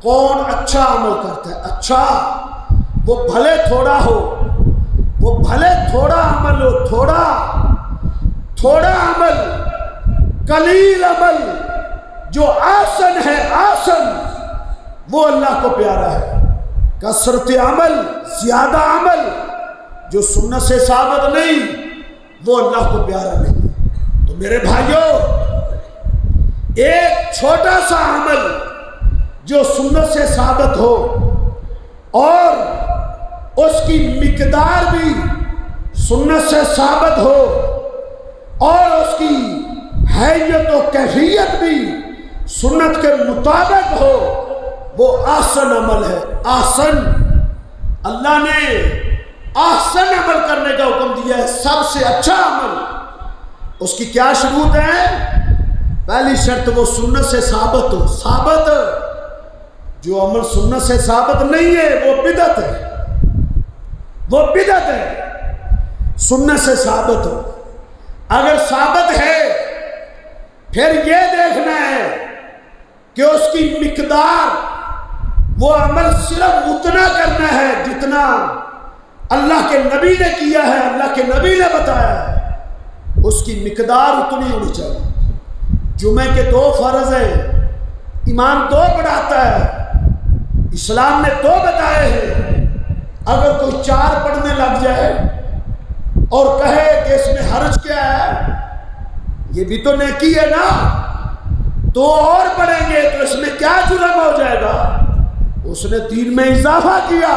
کون اچھا عمل کرتا ہے۔ اچھا وہ بھلے تھوڑا ہو، وہ بھلے تھوڑا عمل ہو، تھوڑا عمل، قلیل عمل، جو آسن ہے آسن، وہ اللہ کو پیارا ہے۔ کثرت عمل، زیادہ عمل جو سنت سے ثابت نہیں، وہ اللہ کو پیارا نہیں۔ تو میرے بھائیوں، ایک چھوٹا سا عمل جو سنت سے ثابت ہو اور اس کی مقدار بھی سنت سے ثابت ہو اور اس کی حیت و کیفیت بھی سنت کے مطابق ہو، وہ احسن عمل ہے۔ احسن، اللہ نے احسن عمل کرنے کا حکم دیا ہے، سب سے اچھا عمل۔ اس کی کیا شروط ہے؟ پہلی شرط وہ سنت سے ثابت ہو۔ ثابت، جو عمل سنت سے ثابت نہیں ہے وہ بدعت ہے، وہ بدعت ہے۔ سنت سے ثابت ہو، اگر ثابت ہے پھر یہ دیکھنا ہے کہ اس کی مقدار، وہ عمل صرف اتنا کرنا ہے جتنا اللہ کے نبی نے کیا ہے، اللہ کے نبی نے بتایا ہے، اس کی مقدار اتنی ہونی چاہیے۔ جمعے کے 2 فرض ہیں، امام 2 پڑھاتا ہے، اسلام نے 2 بتائے ہیں۔ اگر کوئی 4 پڑھنے لگ جائے اور کہے کہ اس میں حرج کیا ہے، یہ بھی تو نیکی ہے نا، 2 اور پڑھیں گے تو اس میں کیا جرم ہو جائے گا؟ اس نے دین میں اضافہ کیا،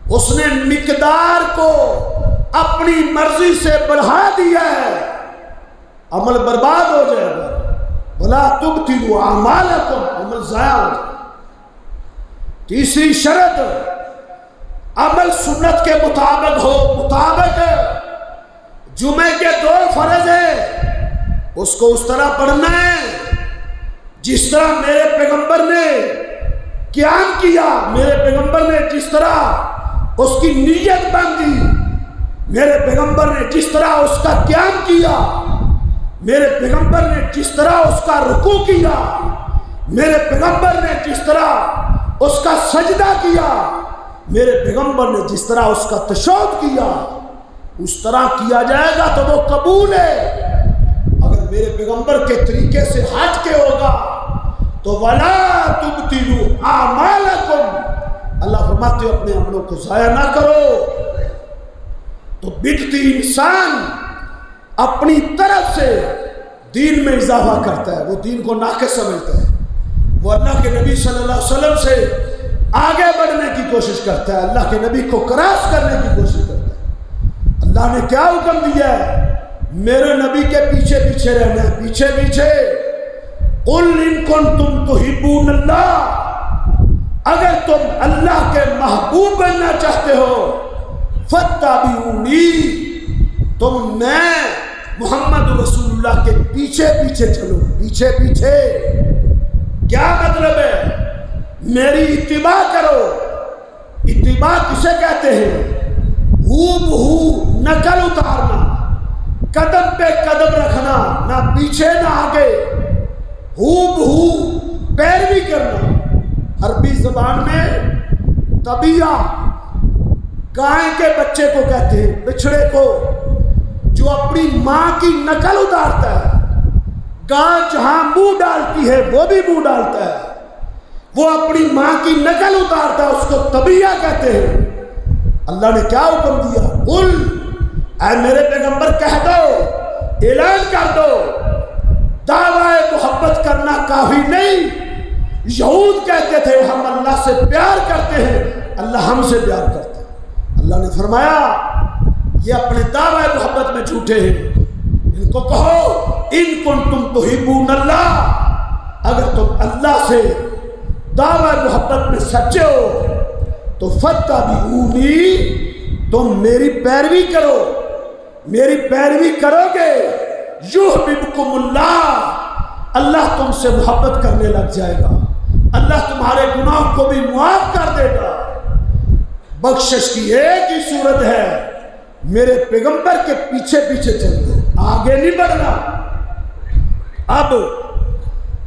اس نے مقدار کو اپنی مرضی سے بڑھا دیا ہے، عمل برباد ہو جائے گا۔ وَلَا تُبْطِلُوا أَعْمَالَكُمْ، عمل ضائع ہو جائے گا۔ تیسری شرط، عمل سنت کے مطابق ہو۔ مطابق، جمعے کے 2 فرض ہیں، اس کو اس طرح پڑھنا ہے جس طرح میرے پیغمبر نے قیام کیا، میرے پیغمبر نے جس طرح اس کی نیت باندھی، میرے پیغمبر نے جس طرح اس کا قیام کیا، میرے پیغمبر نے جس طرح اس کا رکوع کیا، میرے پیغمبر نے جس طرح اس کا سجدہ کیا، میرے پیغمبر نے جس طرح اس کا تشہد کیا، اس طرح کیا جائے گا تو وہ قبول ہے۔ اگر میرے پیغمبر کے طریقے سے ہٹ کے ہوگا تو وَلَا تُبْطِلُوا أَعْمَالَكُمْ، اللہ فرماتے ہیں اپنے عملوں کو ضائع نہ کرو۔ تو بدعتی انسان اپنی طرف سے دین میں اضافہ کرتا ہے، وہ دین کو ناقص سمجھتا ہے، وہ اللہ کے نبی صلی اللہ علیہ وسلم سے آگے بڑھنے کی کوشش کرتا ہے، اللہ کے نبی کو کراس کرنے کی کوشش کرتا ہے۔ اللہ نے کیا حکم دیا ہے؟ میرے نبی کے پیچھے پیچھے رہنا ہے، پیچھے پیچھے۔ قُلْ إِن كُنتُمْ تُحِبُّونَ اللَّهَ، اگر تم اللہ کے محبوب بننا چاہتے ہو، فَاتَّبِعُونِي، تم میں محمد رسول اللہ کے پیچھے پیچھے چلو، پیچھے پیچھے۔ کیا مطلب ہے؟ میری اتباع کرو۔ اتباع کسے کہتے ہیں؟ ہو بہو نقل اتارنا، قدم پہ قدم رکھنا، نہ پیچھے نہ آگے، ہو بہو پیروی کرنا۔ عربی زبان میں طبیعہ گائے کے بچے کو کہتے ہیں، بچڑے کو جو اپنی ماں کی نقل اتارتا ہے۔ گائے جہاں منہ ڈالتی ہے وہ بھی منہ ڈالتا ہے، وہ اپنی ماں کی نقل اتارتا ہے، اس کو طبیعہ کہتے ہیں۔ اللہ نے کیا حکم دیا؟ قل، اے میرے پیغمبر کہہ دو، اعلان کر دو، دعویٰ محبت کرنا کافی نہیں۔ یہود کہتے تھے ہم اللہ سے پیار کرتے ہیں، اللہ ہم سے پیار کرتے ہیں۔ اللہ نے فرمایا یہ اپنے دعویٰ محبت میں جھوٹے ہیں، ان کو کہو ان کنتم تحبون اللہ، اگر تم اللہ سے دعویٰ محبت میں سچے ہو تو فاتبعونی، تم میری پیروی کرو، میری پیروی کرو گے، یحببکم اللہ، اللہ تم سے محبت کرنے لگ جائے گا، اللہ تمہارے گناہ کو بھی معاف کر دے گا۔ بخشش کی ایک ہی صورت ہے، میرے پیغمبر کے پیچھے پیچھے چلتے، آگے نہیں بڑھنا۔ اب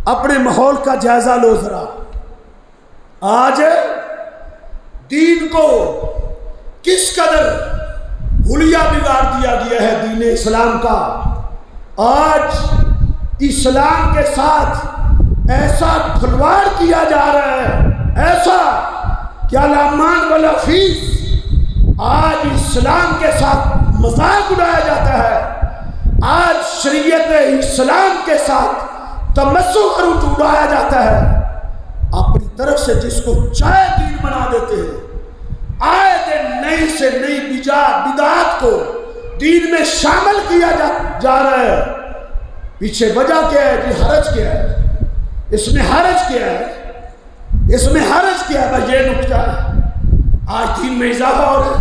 اپنے ماحول کا جائزہ لو ذرا۔ آج دین کو کس قدر حلیہ بگاڑ دیا گیا ہے دین اسلام کا۔ آج اسلام کے ساتھ ایسا کھلواڑ کیا جا رہا ہے، ایسا کیا لامان والا فیس، آج اسلام کے ساتھ مذاق اڑایا جاتا ہے، آج شریعت اسلام کے ساتھ تمسخر اڑایا جاتا ہے، اپنی طرف سے جس کو چاہے دین بنا دیتے ہیں، آئے دن نئی سے نئی بدعات کو دین میں شامل کیا جا رہا ہے۔ پیچھے وجہ کیا ہے جی؟ حرج کیا ہے اس میں؟ حرج کیا ہے اس میں؟ حرج کیا ہے؟ بس یہ نکتہ ہے۔ آج دین میں اضافہ ہو رہا ہے۔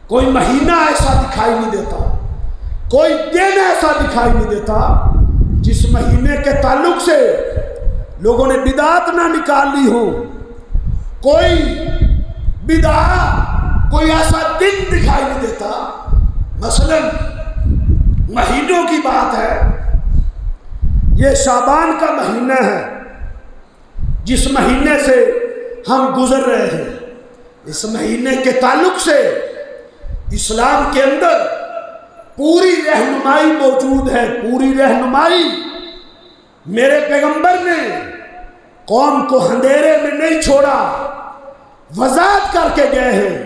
کوئی مہینہ ایسا دکھائی نہیں دیتا، کوئی دن ایسا دکھائی نہیں دیتا جس مہینے کے تعلق سے لوگوں نے بدعت نہ نکال لی ہو۔ کوئی بدعت، کوئی ایسا دن دکھائی نہیں دیتا۔ مثلا مہینوں کی بات ہے، یہ شعبان کا مہینہ ہے جس مہینے سے ہم گزر رہے ہیں۔ اس مہینے کے تعلق سے اسلام کے اندر پوری رہنمائی موجود ہے، پوری رہنمائی۔ میرے پیغمبر نے قوم کو اندھیرے میں نہیں چھوڑا، وضاحت کر کے گئے ہیں،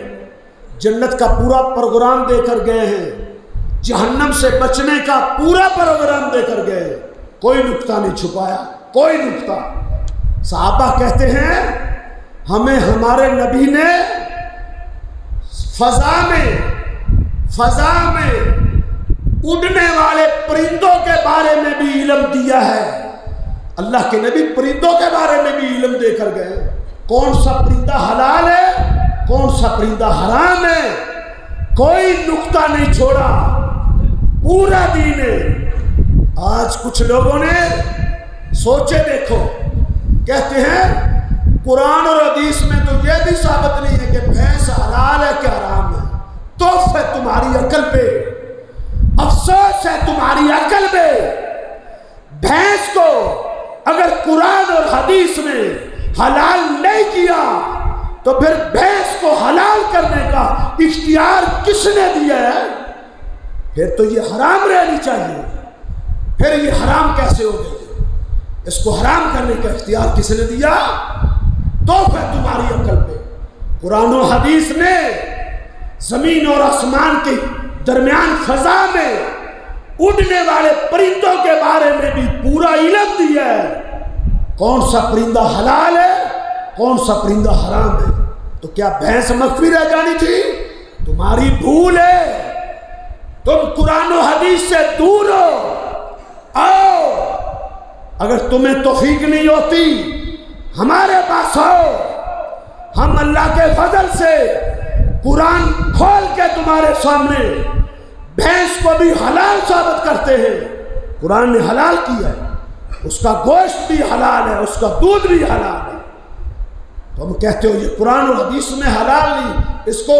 جنت کا پورا پروگرام دے کر گئے ہیں، جہنم سے بچنے کا پورا پروگرام دے کر گئے، کوئی نکتہ نہیں چھپایا، کوئی نکتہ۔ صحابہ کہتے ہیں ہمیں ہمارے نبی نے فضا میں اڑنے والے پرندوں کے بارے میں بھی علم دیا ہے۔ اللہ کے نبی پرندوں کے بارے میں بھی علم دے کر گئے، کون سا پرندہ حلال ہے، کون سا پرندہ حرام ہے، کوئی نکتہ نہیں چھوڑا، پورا دین ہے۔ آج کچھ لوگوں نے سوچے دیکھو، کہتے ہیں قرآن اور حدیث میں تو یہ بھی ثابت نہیں ہے کہ بھینس حلال ہے کہ حرام ہے۔ توف ہے تمہاری عقل پہ، افسوس ہے تمہاری عقل پہ۔ بھینس کو اگر قرآن اور حدیث میں حلال نہیں کیا تو پھر بھینس کو حلال کرنے کا اختیار کس نے دیا ہے؟ پھر تو یہ حرام رہنی چاہیے، پھر یہ حرام کیسے ہو گئی؟ اس کو حرام کرنے کا اختیار کس نے دیا؟ توف ہے تمہاری عقل پہ۔ قرآن و حدیث نے زمین اور آسمان کے درمیان فضا میں اڑنے والے پرندوں کے بارے میں بھی پورا علم دیا ہے، کون سا پرندہ حلال ہے، کون سا پرندہ حرام ہے۔ تو کیا بھینس مخفی رہ جانی تھی؟ تمہاری بھول ہے، تم قرآن و حدیث سے دور ہو۔ آؤ، اگر تمہیں توفیق نہیں ہوتی ہمارے پاس آؤ، ہم اللہ کے فضل سے قرآن کھول کے تمہارے سامنے بھینس کو بھی حلال ثابت کرتے ہیں۔ قرآن نے حلال کیا ہے، اس کا گوشت بھی حلال ہے، اس کا دودھ بھی حلال ہے۔ تم کہتے ہو یہ قرآن اور حدیث میں حلال نہیں، اس کو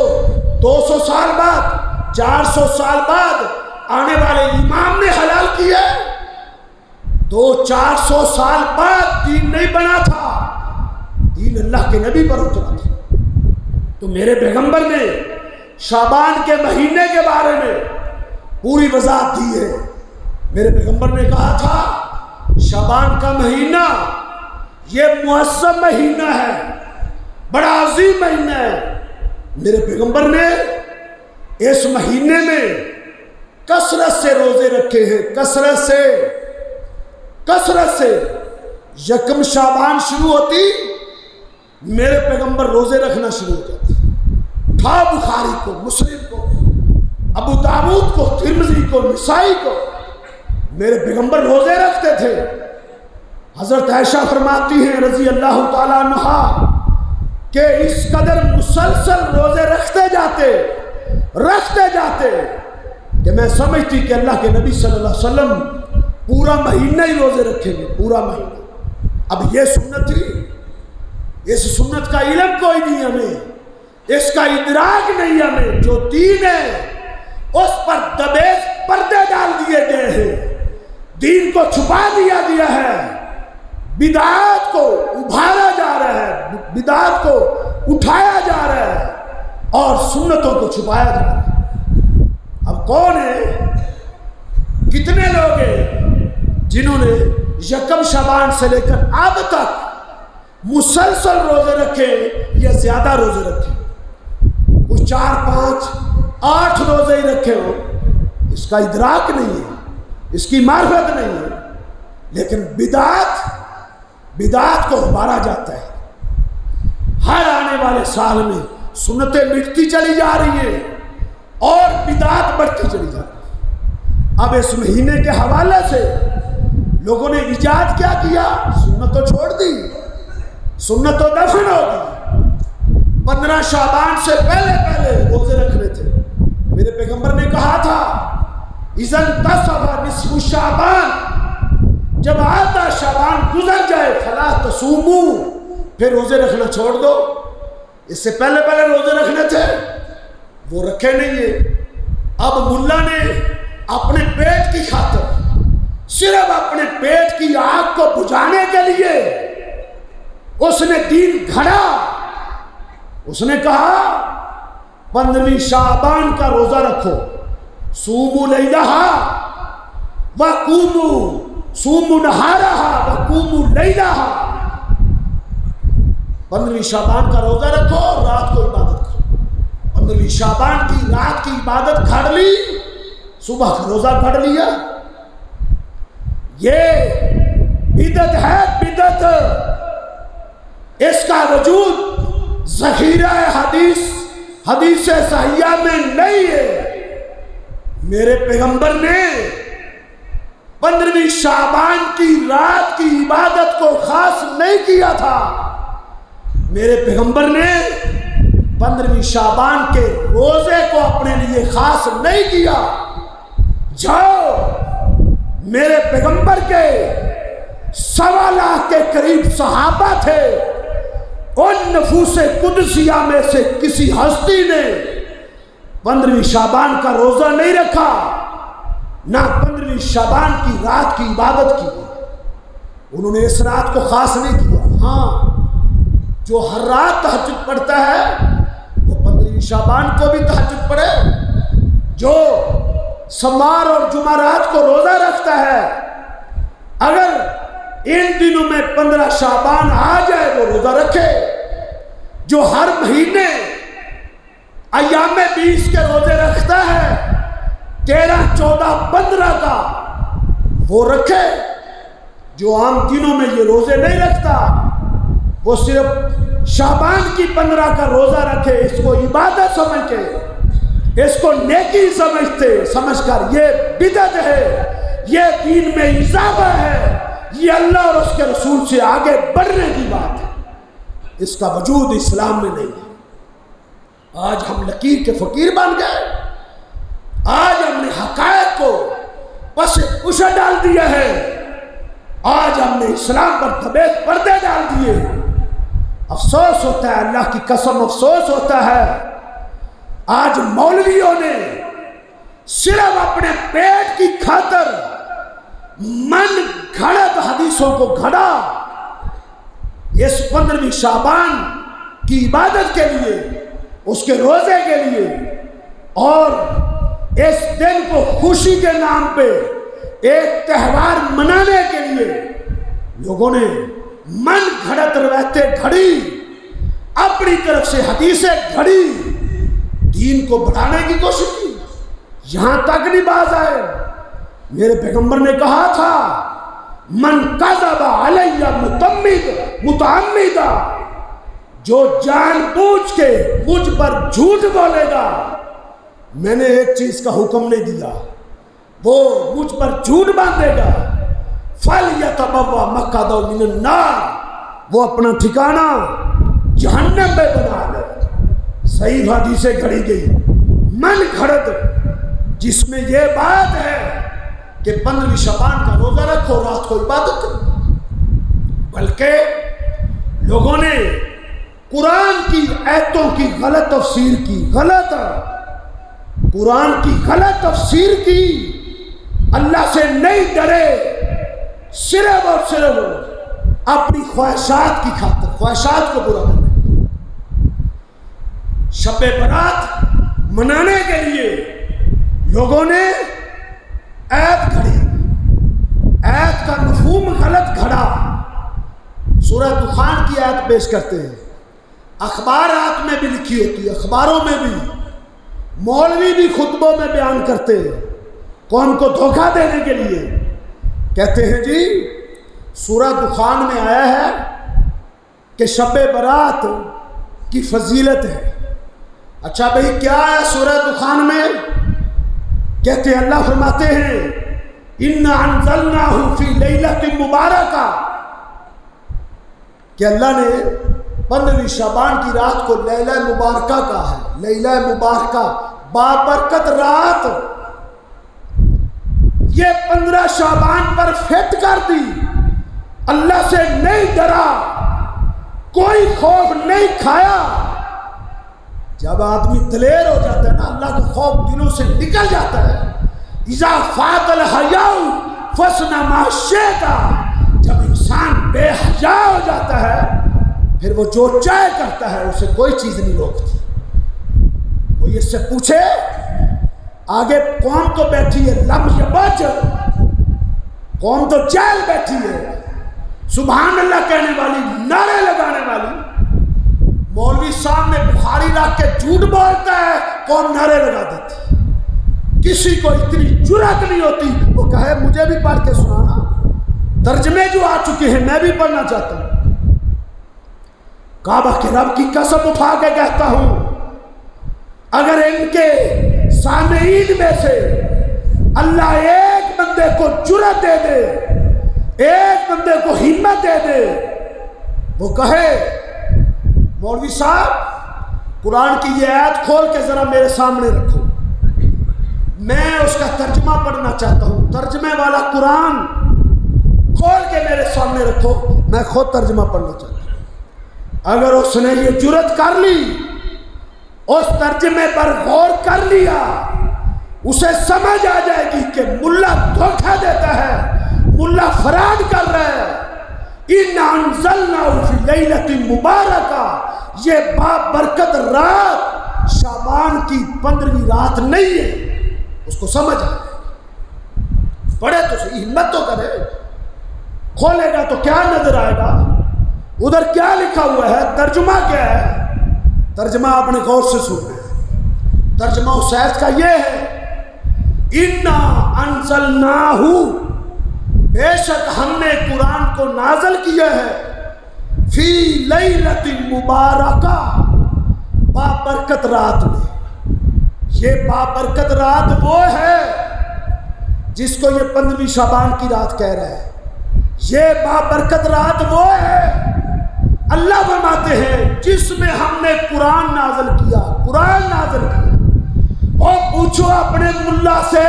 200 سال بعد، 400 سال بعد آنے والے امام نے حلال کیا ہے۔ 400 سال بعد دین نہیں بنا تھا، دین اللہ کے نبی پر اترا تھا۔ تو میرے پیغمبر نے شعبان کے مہینے کے بارے میں پوری وضاحت دی ہے۔ میرے پیغمبر نے کہا تھا شعبان کا مہینہ یہ معظم مہینہ ہے، بڑا عظیم مہینہ ہے۔ میرے پیغمبر نے اس مہینے میں کثرت سے روزے رکھے ہیں، کثرت سے۔ یکم شعبان شروع ہوتی میرے پیغمبر روزے رکھنا شروع ہو جاتے۔ اٹھا بخاری کو، مسلم کو، ابو داؤد کو، ترمذی کو، نسائی کو، میرے پیغمبر روزے رکھتے تھے۔ حضرت عائشہ فرماتی ہیں رضی اللہ تعالیٰ عنہا کہ اس قدر مسلسل روزے رکھتے جاتے کہ میں سمجھتی کہ اللہ کے نبی صلی اللہ علیہ وسلم پورا مہینہ ہی روزے رکھیں گے، پورا مہینہ۔ اب یہ سنت تھی، اس سنت کا علم کوئی نہیں ہمیں، اس کا ادراک نہیں ہمیں۔ جو دین ہے اس پر دبیز پردے ڈال دیے گئے ہیں، دین کو چھپا دیا گیا ہے، بدعات کو ابھارا جا رہا ہے، بدعات کو اٹھایا جا رہا ہے اور سنتوں کو چھپایا جا رہا ہے۔ اب کون ہے، کتنے لوگ ہیں جنہوں نے یکم شعبان سے لے کر اب تک مسلسل روزے رکھے یا زیادہ روزے رکھے؟ کچھ 4، 5، 8 روزے ہی رکھے ہو، اس کا ادراک نہیں ہے، اس کی معرفت نہیں ہے۔ لیکن بدعات کو ابھارا جاتا ہے۔ ہر آنے والے سال میں سنتیں مٹتی چلی جا رہی ہیں اور بدعات بڑھتی چلی جا رہی ہیں۔ اب اس مہینے کے حوالے سے لوگوں نے ایجاد کیا کیا؟ سنت تو چھوڑ دی، سنت تو دفن ہو گئی۔ 15 شعبان سے پہلے روزے رکھنے تھے۔ میرے پیغمبر نے کہا تھا اذا انتصف نصف شعبان، جب آدھا شعبان گزر جائے فلا تصوموا، پھر روزے رکھنا چھوڑ دو۔ اس سے پہلے روزے رکھنے تھے، وہ رکھے نہیں ہیں۔ اب ملا نے اپنے پیٹ کی خاطر، صرف اپنے پیٹ کی آگ کو بجھانے کے لیے اس نے دین گھڑا۔ اس نے کہا 15 شعبان کا روزہ رکھو، صوموا لیلہا وقوموا، صوموا نہارہا وقوموا لیلہا۔ 15 شعبان کا روزہ رکھو اور رات کو عبادت کرو۔ 15 شعبان کی رات کی عبادت گھڑ لی، صبح کا روزہ گھڑ لیا۔ یہ بدعت ہے، بدعت۔ اس کا وجود ذخیرہ حدیث صحیحہ میں نہیں ہے۔ میرے پیغمبر نے 15 شعبان کی رات کی عبادت کو خاص نہیں کیا تھا۔ میرے پیغمبر نے 15 شعبان کے روزے کو اپنے لیے خاص نہیں کیا۔ جاؤ، میرے پیغمبر کے 1.25 لاکھ کے قریب صحابہ تھے، ان نفوس قدسیہ میں سے کسی ہستی نے 15 شعبان کا روزہ نہیں رکھا، نہ 15 شعبان کی رات کی عبادت کی۔ انہوں نے اس رات کو خاص نہیں کیا۔ ہاں، جو ہر رات تہجد پڑھتا ہے وہ 15 شعبان کو بھی تہجد پڑھے۔ جو سمار اور جمعرات کو روزہ رکھتا ہے، اگر ان دنوں میں 15 شعبان آ جائے وہ روزہ رکھے۔ جو ہر مہینے ایام 20 کے روزے رکھتا ہے، 13، 14، 15 کا، وہ رکھے۔ جو عام دنوں میں یہ روزے نہیں رکھتا، وہ صرف شعبان کی 15 کا روزہ رکھے۔ اس کو عبادت سمجھ کے، اس کو نیکی سمجھ کر یہ بدعت ہے، یہ دین میں اضافہ ہے، یہ اللہ اور اس کے رسول سے آگے بڑھنے کی بات ہے۔ اس کا وجود اسلام میں نہیں ہے۔ آج ہم لکیر کے فقیر بن گئے، آج ہم نے حقائق کو پس پشت ڈال دیا ہے، آج ہم نے اسلام پر دبیک پردے ڈال دیے۔ افسوس ہوتا ہے، اللہ کی قسم افسوس ہوتا ہے، آج مولویوں نے صرف اپنے پیٹ کی خاطر من گھڑت حدیثوں کو گھڑا۔ اس 15 شعبان کی عبادت کے لیے، اس کے روزے کے لیے، اور اس دن کو خوشی کے نام پہ ایک تہوار منانے کے لیے لوگوں نے من گھڑت روایتیں گھڑی، اپنی طرف سے حدیثیں گھڑی، دین کو بڑھانے کی کوشش کی۔ یہاں تک نہیں باز آئے۔ میرے پیغمبر نے کہا تھا من کذب علی متعمدا، جو جان بوجھ کے مجھ پر جھوٹ بولے گا، میں نے ایک چیز کا حکم نہیں دیا، وہ مجھ پر جھوٹ باندھے گا، فَلْيَتَبَوَّأْ مَقْعَدَهُ مِنَ النَّارِ، وہ اپنا ٹھکانہ جہنم میں بنا لے۔ صحیح حدیثیں گھڑی گئی، من گھڑت، جس میں یہ بات ہے کہ 15 شعبان کا روزہ رکھو، رات کو عبادت کرو۔ بلکہ لوگوں نے قرآن کی آیتوں کی غلط تفسیر کی، قرآن کی غلط تفسیر کی، اللہ سے نہیں ڈرے، صرف اور صرف اپنی خواہشات کی خاطر، خواہشات کو پورا کرنے۔ شب برات منانے کے لیے لوگوں نے آیت گھڑی، آیت کا مفہوم غلط گھڑا۔ سورہ دخان کی آیت پیش کرتے ہیں، اخبارات میں بھی لکھی ہوتی ہے، اخباروں میں بھی، مولوی بھی خطبوں میں بیان کرتے ہیں قوم کو دھوکہ دینے کے لیے۔ کہتے ہیں جی سورہ دخان میں آیا ہے کہ شب برات کی فضیلت ہے۔ اچھا بھئی کیا ہے سورہ دخان میں؟ کہتے ہیں اللہ فرماتے ہیں اِنَّا أَنزَلْنَاهُ فِي لَيْلَةٍ مُبَارَكَةٍ کہ اللہ نے 15 شعبان کی رات کو لیلہ مبارکہ کہا ہے. لیلہ مبارکہ بابرکت رات. یہ 15 شعبان پر فٹ کر دی. اللہ سے نہیں ڈرا, کوئی خوف نہیں کھایا. جب آدمی دلیر ہو جاتا ہے نا, اللہ کا خوف دلوں سے نکل جاتا ہے. اذا فات الحیاء فاصنع ما شئت. جب انسان بے حیا ہو جاتا ہے پھر وہ جو چاہے کرتا ہے, اسے کوئی چیز نہیں روکتی. کوئی اس سے پوچھے آگے قوم تو بیٹھی ہے لم یبج, قوم تو جیل بیٹھی ہے, سبحان اللہ کہنے والی, نعرے لگانے والی. مولوی صاحب نے بخاری رکھ کے جھوٹ بولتا ہے, قوم نعرے لگا دیتی. کسی کو اتنی جرأت نہیں ہوتی وہ کہے مجھے بھی پڑھ کے سنانا. ترجمے جو آ چکے ہیں میں بھی پڑھنا چاہتا ہوں. کعبہ کے رب کی قسم اٹھا کے کہتا ہوں, اگر ان کے سامعین میں سے اللہ ایک بندے کو جرأت دے دے, ایک بندے کو ہمت دے دے, وہ کہے مولوی صاحب قرآن کی یہ آیت کھول کے ذرا میرے سامنے رکھو, میں اس کا ترجمہ پڑھنا چاہتا ہوں, ترجمے والا قرآن کھول کے میرے سامنے رکھو, میں خود ترجمہ پڑھنا چاہتا ہوں. اگر اس نے یہ جرأت کر لی, اس ترجمے پر غور کر لیا, اسے سمجھ آ جائے گی کہ ملا دھوکہ دیتا ہے, ملا فراد کر رہا ہے. اِنَّا أَنزَلْنَاهُ فِي لَيْلَةٍ مُبَارَكَةٍ, یہ بابرکت رات شعبان کی 15ویں رات نہیں ہے. اس کو سمجھ آ جائے. پڑھے تو صحیح, ہمت تو کرے. کھولے گا تو کیا نظر آئے گا, ادھر کیا لکھا ہوا ہے, ترجمہ کیا ہے. ترجمہ آپ نے غور سے سننا ہے. ترجمہ اس آیت کا یہ ہے اِنَّا أَنزَلْنَاهُ, بے شک ہم نے قرآن کو نازل کیا ہے, فی لیلۃ مبارکہ, بابرکت رات میں. یہ بابرکت رات وہ ہے جس کو یہ 15ویں شعبان کی رات کہہ رہا ہے. یہ بابرکت رات وہ ہے اللہ فرماتے ہیں جس میں ہم نے قرآن نازل کیا, قرآن نازل کیا. اور پوچھو اپنے ملا سے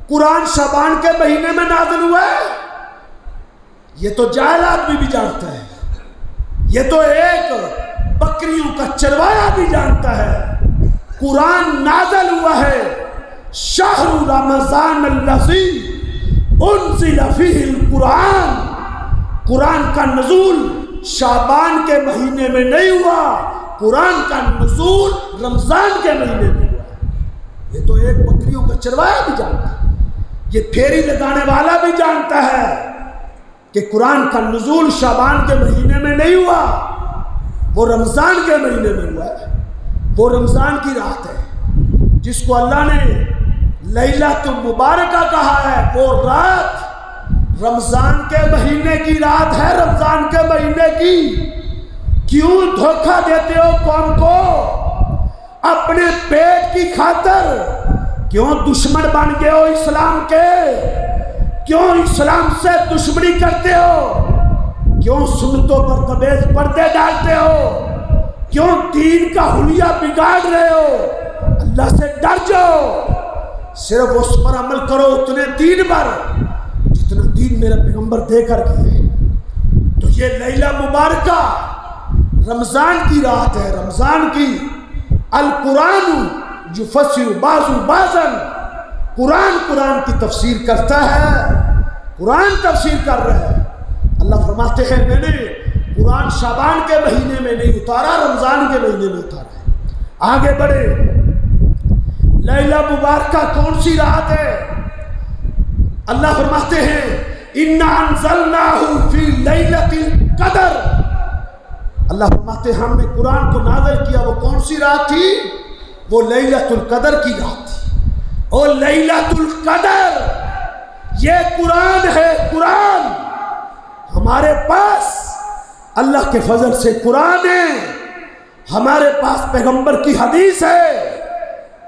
قرآن شعبان کے مہینے میں نازل ہوا ہے؟ یہ تو جاہل آدمی بھی جانتا ہے, یہ تو ایک بکریوں کا چروایا بھی جانتا ہے. قرآن نازل ہوا ہے شہر رمضان الذی انزل فیہ القرآن. قرآن کا نزول شعبان کے مہینے میں نہیں ہوا, قرآن کا نزول رمضان کے مہینے میں ہوا. یہ تو ایک بکریوں کا چروایا بھی جانتا ہے, یہ پھیری لگانے والا بھی جانتا ہے کہ قرآن کا نزول شعبان کے مہینے میں نہیں ہوا, وہ رمضان کے مہینے میں ہوا ہے. وہ رمضان کی رات ہے جس کو اللہ نے لیلۃ مبارکہ کہا ہے. وہ رات رمضان کے مہینے کی رات ہے, رمضان کے مہینے کی. کیوں دھوکہ دیتے ہو قوم کو اپنے پیٹ کی خاطر؟ کیوں دشمن بن گئے ہو اسلام کے؟ کیوں اسلام سے دشمنی کرتے ہو؟ کیوں سنتوں پر تبیز پردے ڈالتے ہو؟ کیوں دین کا حلیہ بگاڑ رہے ہو؟ اللہ سے ڈر جاؤ, صرف اس پر عمل کرو اتنے دین پر جتنا دین میرا پیغمبر دے کر گئے. تو یہ لیلہ مبارکہ رمضان کی رات ہے, رمضان کی. القرآن یفسر بعض بعضا, قرآن قرآن کی تفسیر کرتا ہے, قرآن تفسیر کر رہا ہے. اللہ فرماتے ہیں میں نے قرآن شعبان کے مہینے میں نہیں اتارا, رمضان کے مہینے میں اتارا ہے. آگے بڑھے. لیلہ مبارکہ کون سی رات ہے؟ اللہ فرماتے ہیں اِنَّا أَنزَلْنَاهُ فِي لَيْلَةِ الْقَدْرِ. اللہ فرماتے ہیں ہم نے قرآن کو نازل کیا, وہ کون سی رات تھی؟ وہ لیلۃ القدر کی رات تھی. اور لیلۃ القدر یہ قرآن ہے. قرآن ہمارے پاس اللہ کے فضل سے قرآن ہے, ہمارے پاس پیغمبر کی حدیث ہے.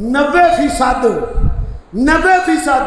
90%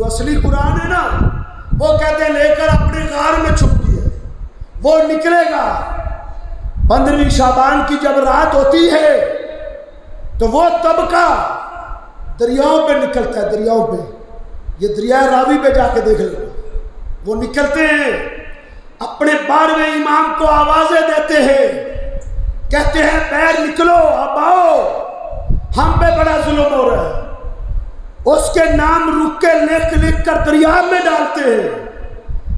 جو اصلی قرآن ہے نا وہ کہتے ہیں لے کر اپنے غار میں چھپ گیا، وہ نکلے گا 15ویں شعبان کی جب رات ہوتی ہے تو وہ طبقہ دریاؤں پہ نکلتا ہے، دریاؤں پہ، یہ دریائے راوی پہ جا کے دیکھ لو، وہ نکلتے ہیں اپنے 12ویں امام کو آوازیں دیتے ہیں، کہتے ہیں پیر نکلو اب آؤ، ہم پہ بڑا ظلم ہو رہا ہے، اس کے نام رک کے لکھ لکھ کر دریا میں ڈالتے ہیں۔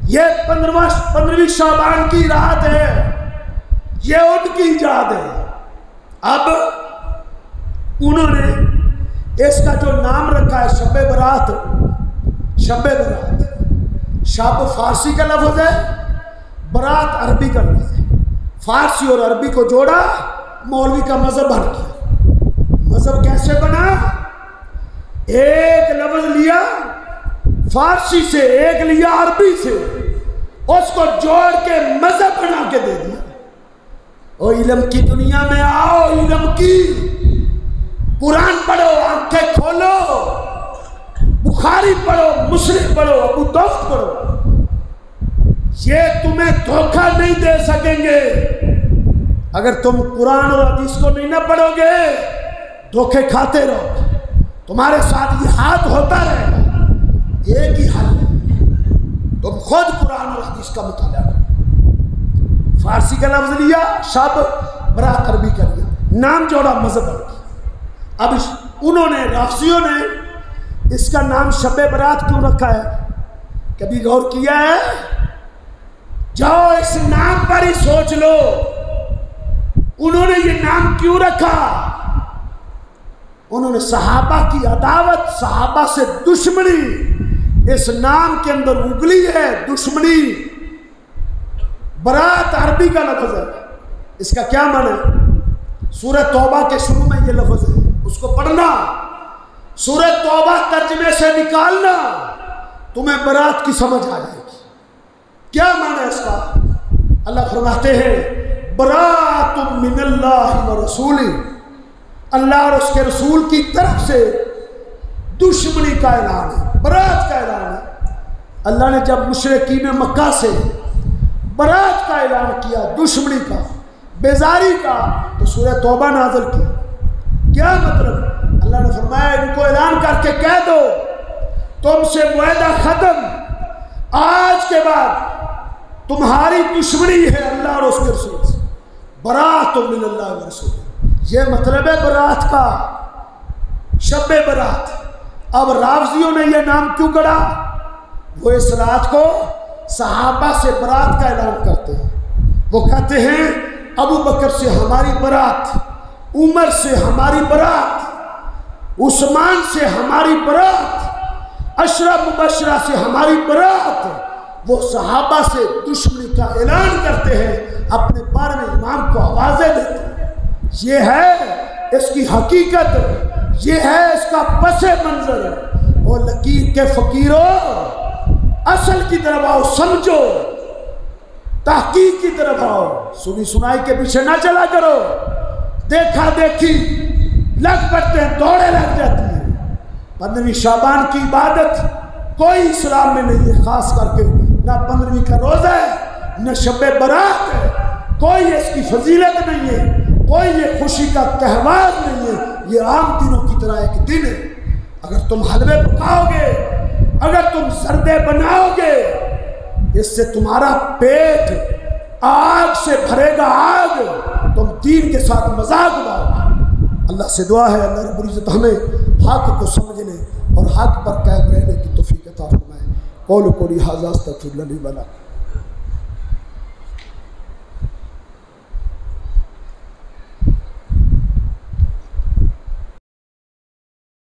یہ 15ویں شعبان کی رات ہے، یہ ان کی ایجاد ہے۔ اب انہوں نے اس کا جو نام رکھا ہے شب برات، شب برات، شب فارسی کا لفظ ہے، برات عربی کا لفظ ہے، فارسی اور عربی کو جوڑا مولوی کا مذہب بن گیا۔ مذہب کیسے بنا؟ ایک لفظ لیا فارسی سے، ایک لیا عربی سے، اس کو جوڑ کے مذہب بنا کے دے دیا۔ اور علم کی دنیا میں آؤ، علم کی، قرآن پڑھو، آنکھیں کھولو، بخاری پڑھو، مسلم پڑھو، ابو داؤد پڑھو، یہ تمہیں دھوکہ نہیں دے سکیں گے۔ اگر تم قرآن اور حدیث کو نہیں نہ پڑھو گے دھوکے کھاتے رہو، تمہارے ساتھ یہ ہاتھ ہوتا رہے گا۔ ایک ہی حل ہے، تم خود قرآن اور حدیث کا مطالعہ کرو۔ فارسی کا لفظ لیا، شب برات عربی کا لیا، نام جوڑا مذہب بن گیا۔ اب انہوں نے، رافضیوں نے اس کا نام شب برات کیوں رکھا ہے؟ کبھی غور کیا ہے؟ جاؤ اس نام پر ہی سوچ لو، انہوں نے یہ نام کیوں رکھا؟ انہوں نے صحابہ کی عداوت، صحابہ سے دشمنی اس نام کے اندر اگلی ہے، دشمنی۔ برات عربی کا لفظ ہے، اس کا کیا معنی ہے؟ سورہ توبہ کے شروع میں یہ لفظ ہے، اس کو پڑھنا، سورہ توبہ ترجمے سے نکالنا، تمہیں برات کی سمجھ آ جائے گی۔ کیا معنی ہے اس کا؟ اللہ فرماتے ہیں برات من اللہ و رسولہ، اللہ اور اس کے رسول کی طرف سے دشمنی کا اعلان ہے، برات کا اعلان ہے۔ اللہ نے جب مشرکین مکہ سے برات کا اعلان کیا، دشمنی کا، بیزاری کا، تو سورہ توبہ نازل کی۔ کیا مطلب؟ اللہ نے فرمایا ان کو اعلان کر کے کہہ دو تم سے معاہدہ ختم، آج کے بعد تمہاری دشمنی ہے اللہ اور اس کے رسول سے، برات من اللہ و رسول۔ یہ مطلب ہے برات کا، شب برات۔ اب رافضیوں نے یہ نام کیوں گڑا؟ وہ اس رات کو صحابہ سے برات کا اعلان کرتے ہیں، وہ کہتے ہیں ابو بکر سے ہماری برات، عمر سے ہماری برات، عثمان سے ہماری برات، عشرہ مبشرہ سے ہماری برات۔ وہ صحابہ سے دشمنی کا اعلان کرتے ہیں، اپنے 12ویں امام کو آوازیں دیتے ہیں۔ یہ ہے اس کی حقیقت، یہ ہے اس کا پس منظر۔ اور لکیر کے فقیروں، اصل کی طرف آؤ، سمجھو، تحقیق کی طرف آؤ، سنی سنائی کے پیچھے نہ چلا کرو، دیکھا دیکھی لگ پڑتے ہیں، دوڑے لگ جاتی ہیں۔ 15ویں شعبان کی عبادت کوئی اسلام میں نہیں ہے، خاص کر کے نہ 15ویں کا روزہ ہے، نہ شب برات ہے، کوئی اس کی فضیلت نہیں ہے، کوئی یہ خوشی کا تہوار نہیں ہے، یہ عام دنوں کی طرح ایک دن ہے۔ اگر تم حلوے پکاؤ گے، اگر تم زردے بناؤ گے، اس سے تمہارا پیٹ آگ سے بھرے گا، آگ، تم دین کے ساتھ مذاق اڑاؤ گے۔ اللہ سے دعا ہے اللہ رب العزت ہمیں حق کو سمجھنے اور حق پر قائم رہنے کی توفیق عطا فرمائے۔ قول قولی ھذا استغفر اللہ لی و لکم۔